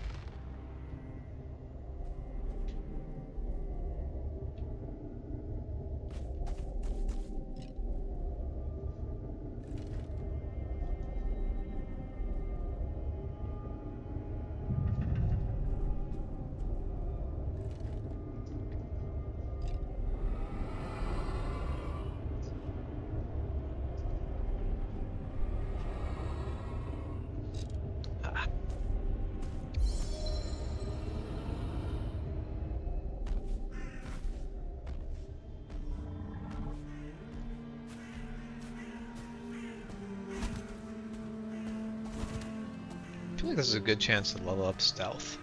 I feel like this is a good chance to level up stealth.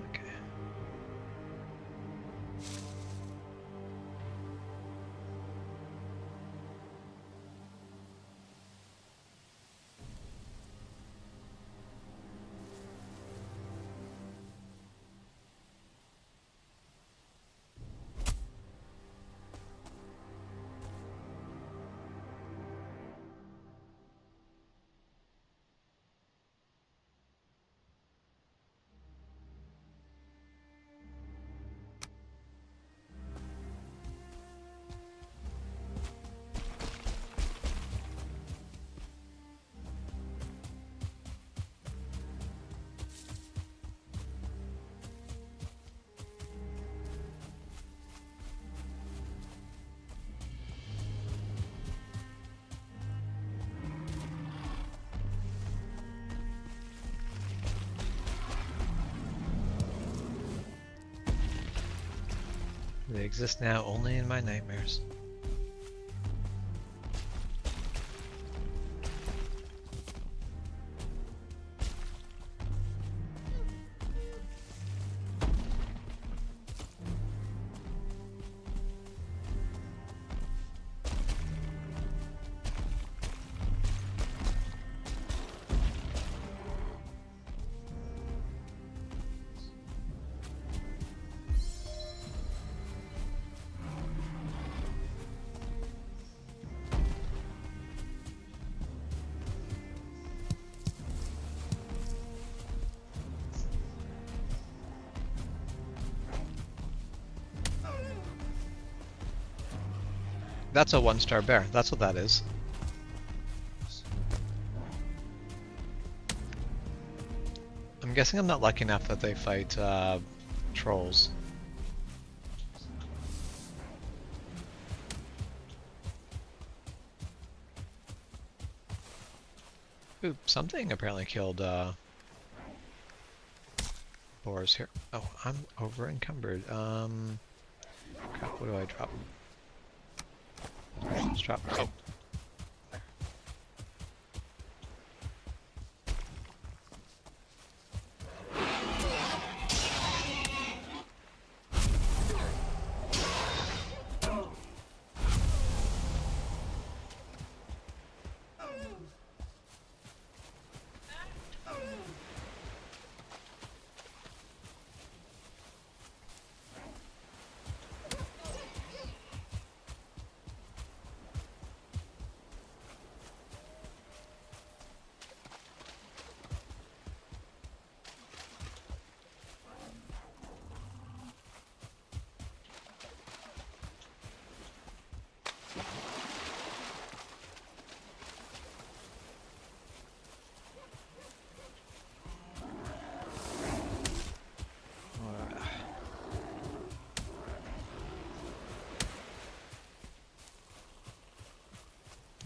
Okay. They exist now only in my nightmares. That's a one-star bear. That's what that is. I'm guessing I'm not lucky enough that they fight trolls. Ooh, something apparently killed boars here. Oh, I'm over encumbered. Crap, what do I drop? Let's drop. Oh.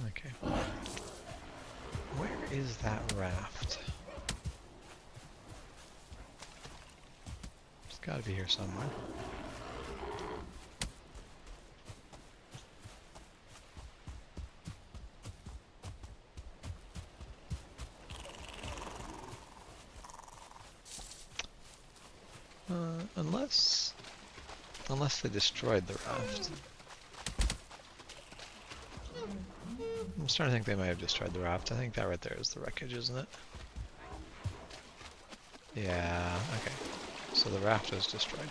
Okay. Where is that raft? It's gotta be here somewhere. Unless they destroyed the raft. I'm starting to think they might have destroyed the raft. I think that right there is the wreckage, isn't it? Yeah, okay. So the raft was destroyed.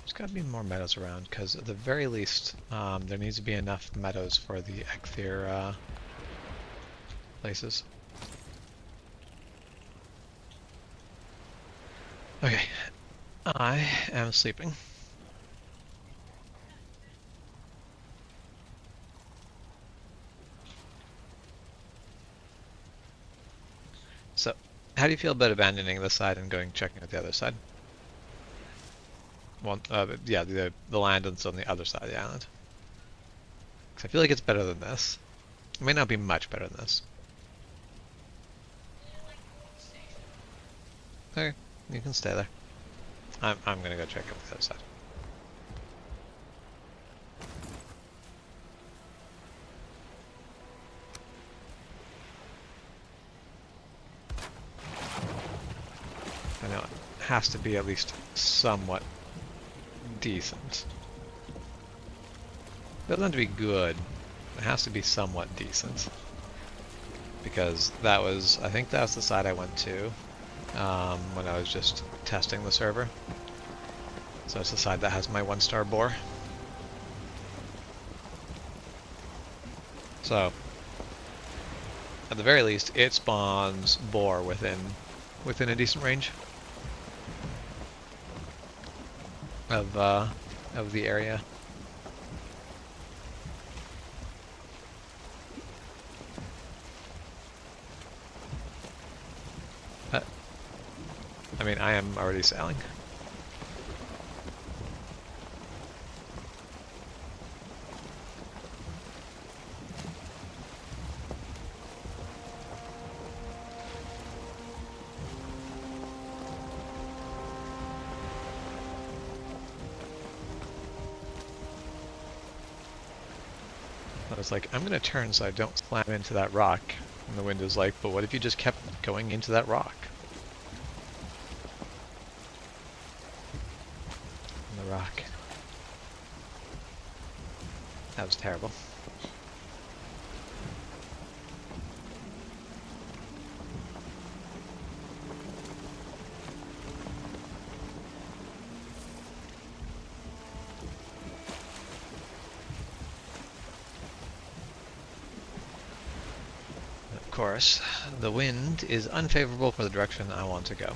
There's got to be more meadows around, because at the very least, there needs to be enough meadows for the Ecthyr places. Okay, I am sleeping. So, how do you feel about abandoning this side and going checking out the other side? Well, yeah, the land that's on the other side of the island. Because I feel like it's better than this. It may not be much better than this. Okay, you can stay there. I'm gonna go check out the other side. I know it has to be at least somewhat decent. It doesn't have to be good. It has to be somewhat decent. Because that was, I think that's the side I went to when I was just testing the server. So it's the side that has my 1-star boar. So, at the very least, it spawns boar within a decent range of the area. But, I mean, I am already sailing. I was like, I'm going to turn so I don't slam into that rock. And the wind is like, but what if you just kept going into that rock? And the rock. That was terrible. course, the wind is unfavorable for the direction I want to go,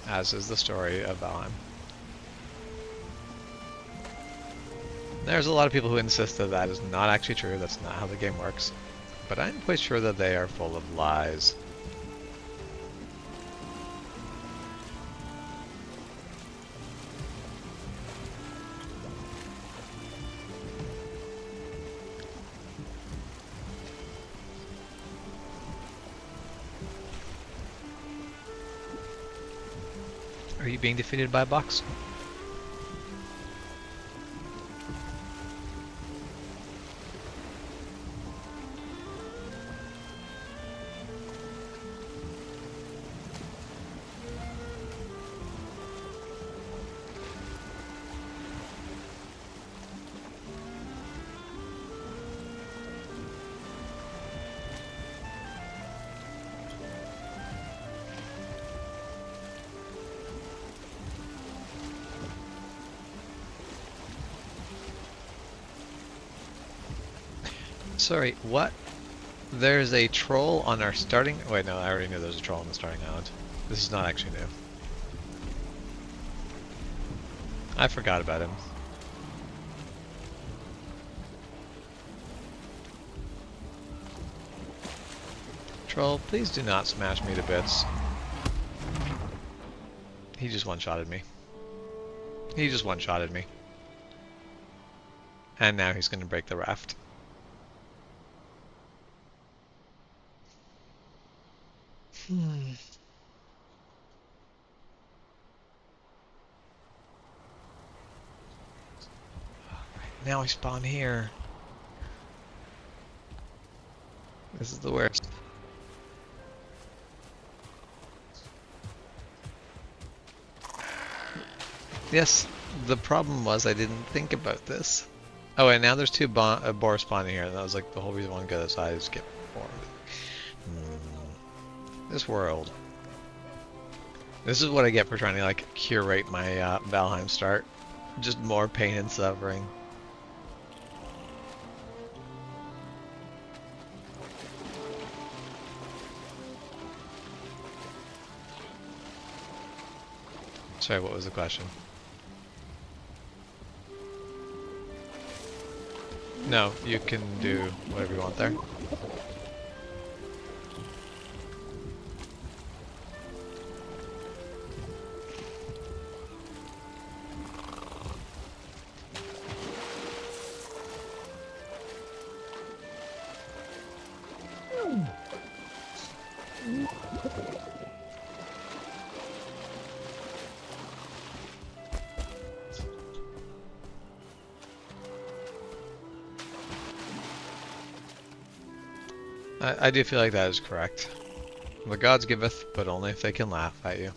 as is the story of Valheim. There's a lot of people who insist that that is not actually true, that's not how the game works, but I'm quite sure that they are full of lies. Are you being defeated by a box? Sorry, what? There's a troll on our starting... Wait, no, I already knew there was a troll on the starting island. This is not actually new. I forgot about him. Troll, please do not smash me to bits. He just one-shotted me. He just one-shotted me. And now he's going to break the raft. Now I spawn here. This is the worst. Yes, the problem was I didn't think about this. Oh, and now there's two boar spawning here. That was like the whole reason I wanted to go this side is get bored. This world. This is what I get for trying to like curate my Valheim start. Just more pain and suffering. Sorry, what was the question? No, you can do whatever you want there. I do feel like that is correct. The gods giveth, but only if they can laugh at you.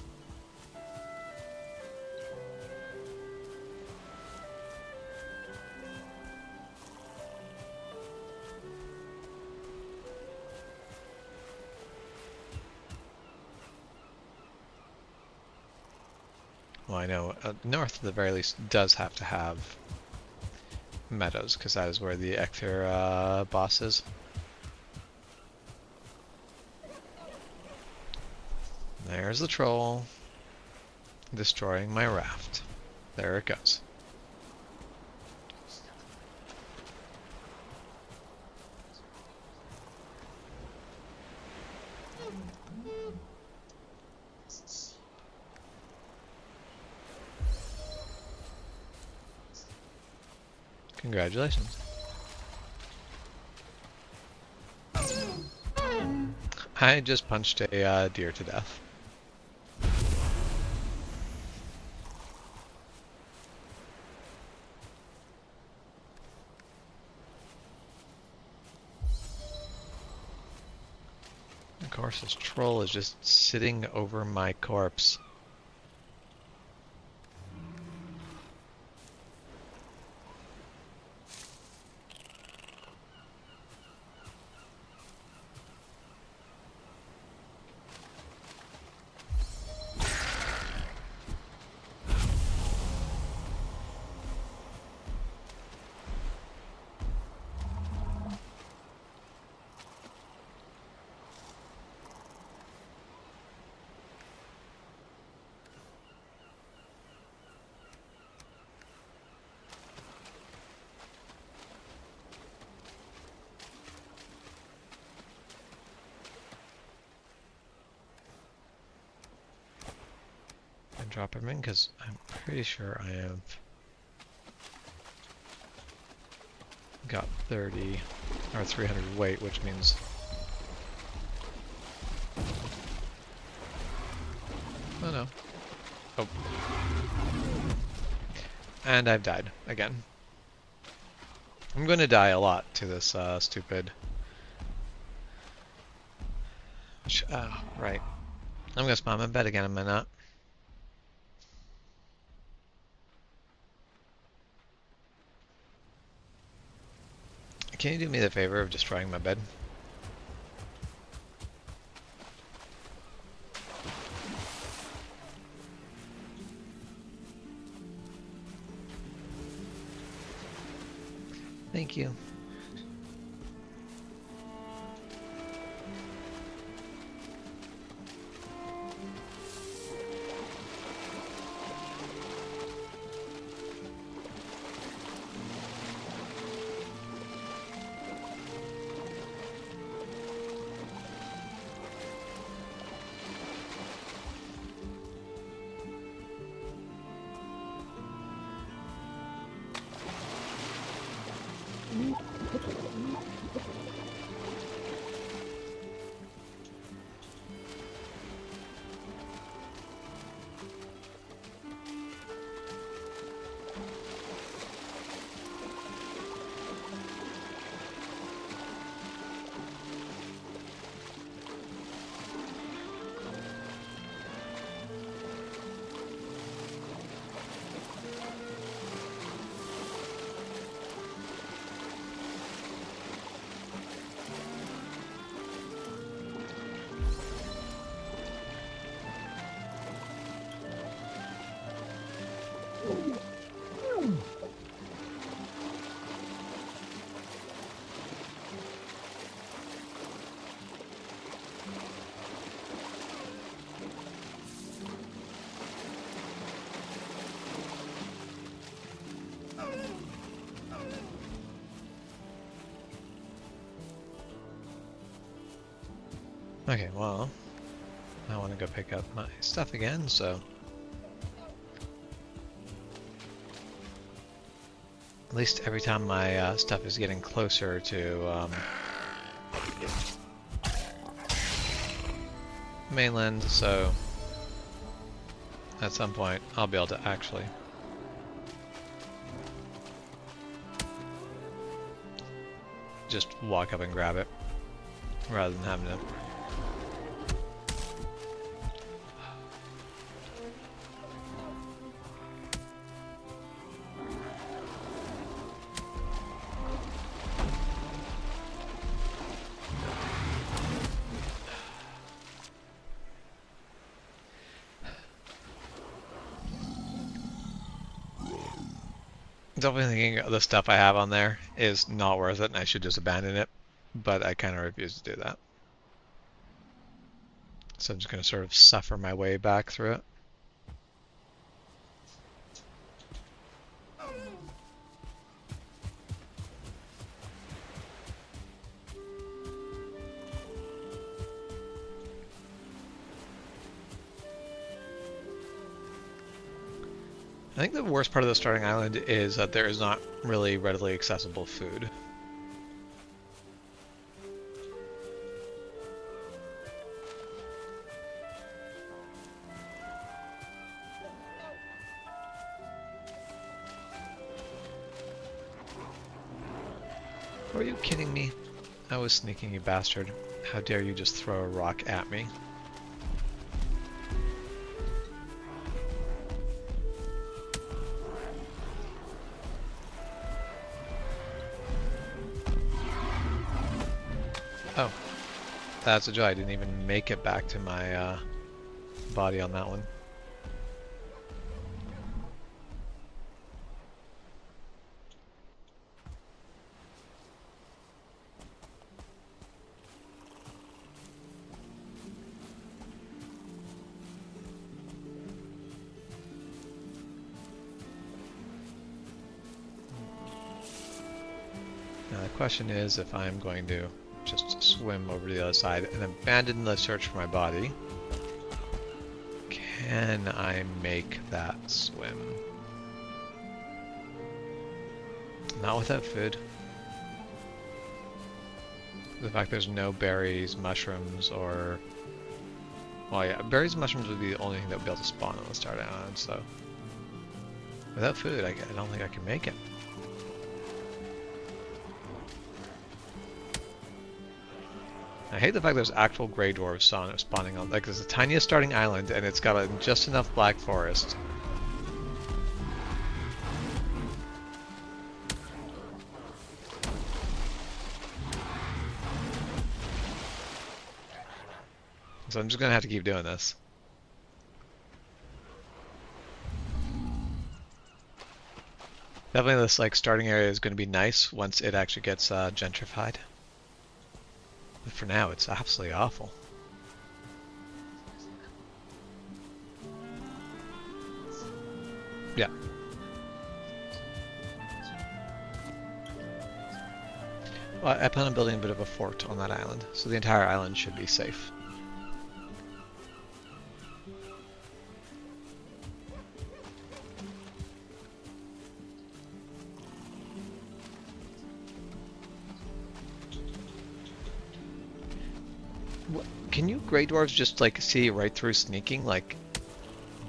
Well, I know north at the very least does have to have meadows, because that is where the Ecthir boss is. There's the troll destroying my raft. There it goes. Congratulations. I just punched a deer to death. Of course, this troll is just sitting over my corpse. drop everything because I'm pretty sure I have got 30 or 300 weight, which means oh no. Oh. And I've died again. I'm going to die a lot to this stupid. Right. I'm going to spawn my bed again, am I not? Can you do me the favor of destroying my bed? Thank you. Okay, well, I want to go pick up my stuff again, so at least every time my stuff is getting closer to mainland, so at some point I'll be able to actually just walk up and grab it rather than having to. Definitely thinking the stuff I have on there is not worth it and I should just abandon it, but I kind of refuse to do that. So I'm just going to sort of suffer my way back through it. I think the worst part of the starting island is that there is not really readily accessible food. Are you kidding me? I was sneaking, you bastard. How dare you just throw a rock at me? Oh, that's a joy. I didn't even make it back to my body on that one. Now the question is if I'm going to just swim over to the other side and abandon the search for my body. Can I make that swim? Not without food. The fact there's no berries, mushrooms, or... Well, yeah, berries and mushrooms would be the only thing that would be able to spawn on the start island, so... Without food, I don't think I can make it. I hate the fact there's actual gray dwarves spawning on... Like, there's the tiniest starting island, and it's got just enough black forest. So I'm just gonna have to keep doing this. Definitely this like starting area is gonna be nice once it actually gets gentrified. But for now it's absolutely awful. Yeah. Well, I plan on building a bit of a fort on that island, so the entire island should be safe. Can you Grey Dwarves just like see right through sneaking? Like,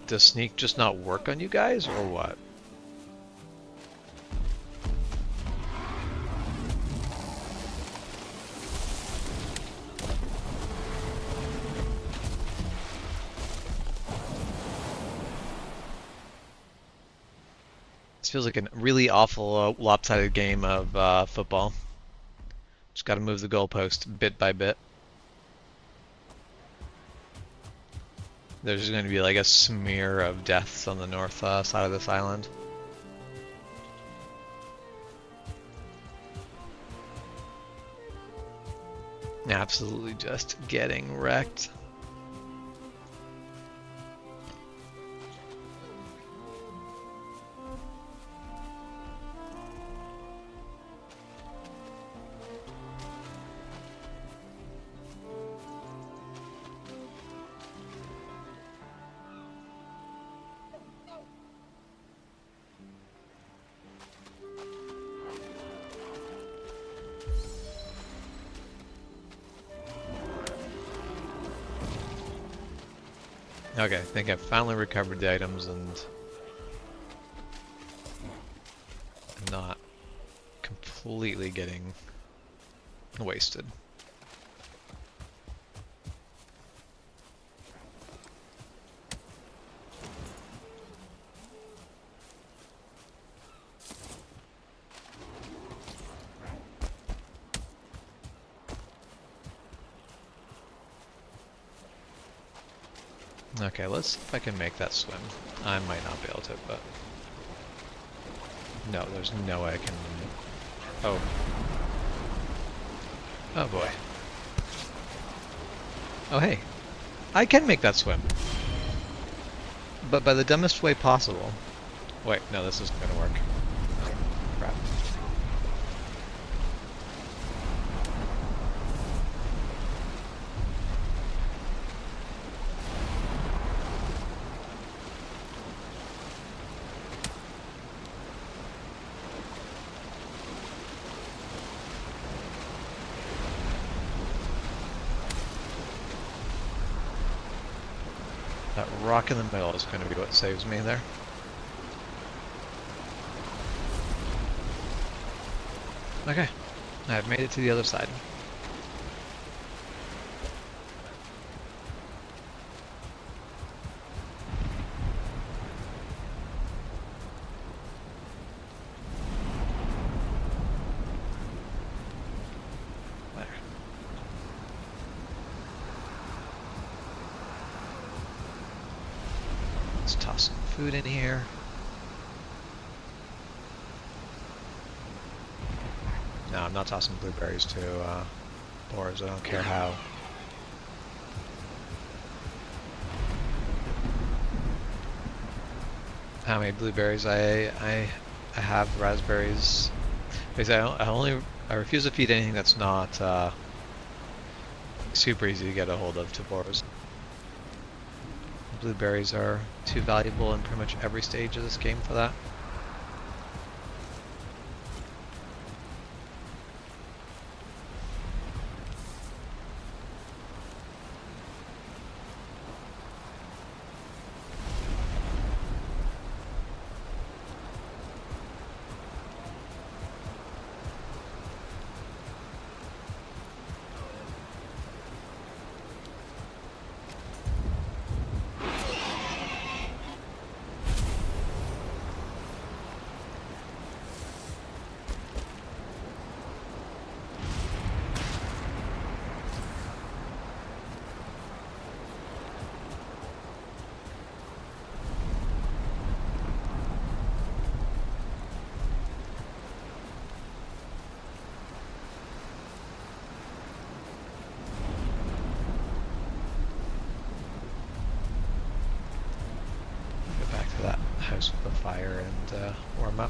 does sneak just not work on you guys, or what? This feels like a really awful lopsided game of football. Just gotta move the goalpost bit by bit. There's going to be like a smear of deaths on the north side of this island. Absolutely just getting wrecked. Okay, I think I've finally recovered the items and I'm not completely getting wasted. Okay, let's see if I can make that swim. I might not be able to, but... No, there's no way I can... Oh. Oh boy. Oh hey. I can make that swim! But by the dumbest way possible. Wait, no, this isn't gonna work. Crap. That rock in the middle is going to be what saves me there. Okay, I've made it to the other side. There. Let's toss some food in here. No, I'm not tossing blueberries to boars. I don't care how. How many blueberries I have raspberries. Because I refuse to feed anything that's not super easy to get a hold of to boars. blueberries are too valuable in pretty much every stage of this game for that. That house with a fire and warm up.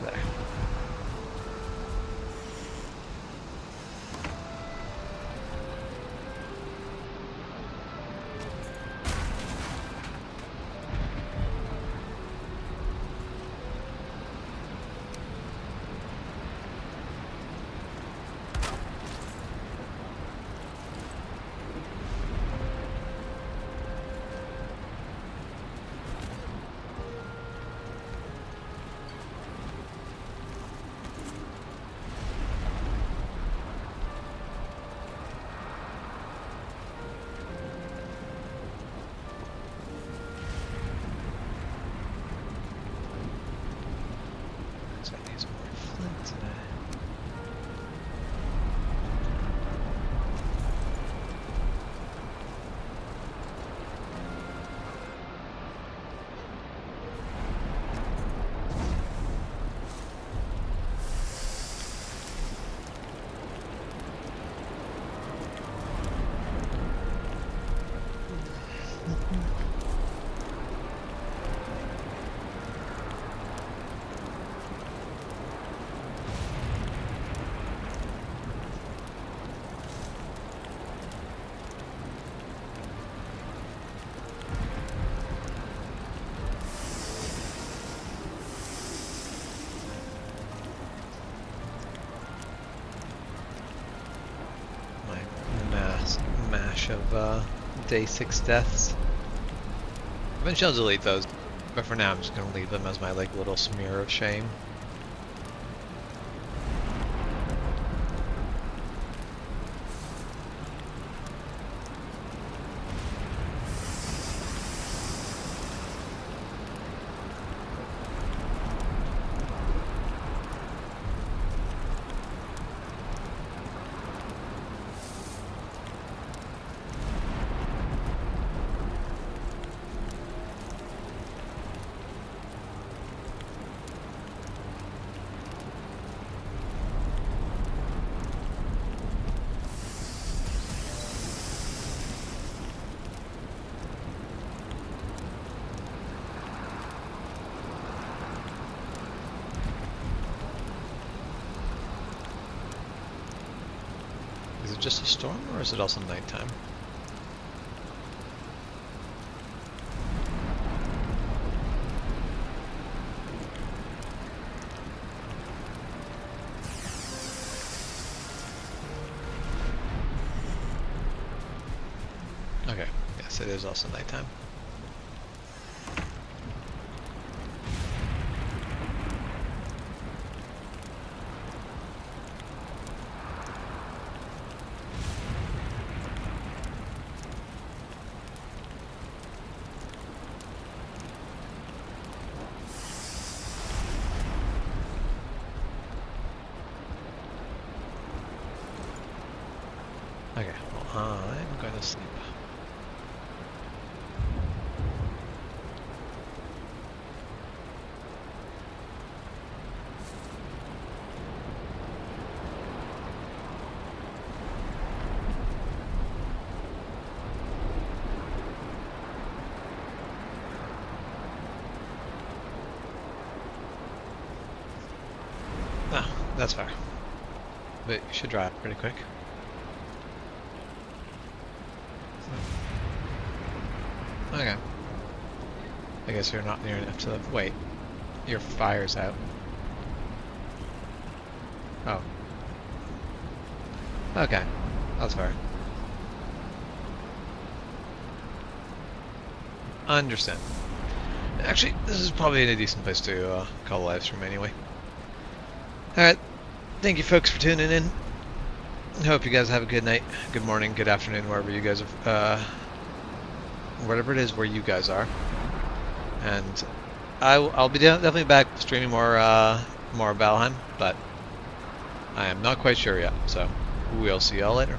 There. So I need some more flint today. Mash of day 6 deaths. Eventually I'll delete those, but for now I'm just gonna leave them as my like little smear of shame. Is it just a storm, or is it also nighttime? Okay, yes, it is also nighttime. I'm going to sleep. Oh, that's fair. But you should drive pretty quick. Okay. I guess you're not near enough to the... Wait. Your fire's out. Oh. Okay. That's fair. Understand. Actually, this is probably a decent place to call a live stream anyway. Alright. Thank you folks for tuning in. I hope you guys have a good night, good morning, good afternoon, wherever you guys are, whatever it is where you guys are. And I'll be definitely back streaming more Valheim, but I am not quite sure yet, so we'll see y'all later.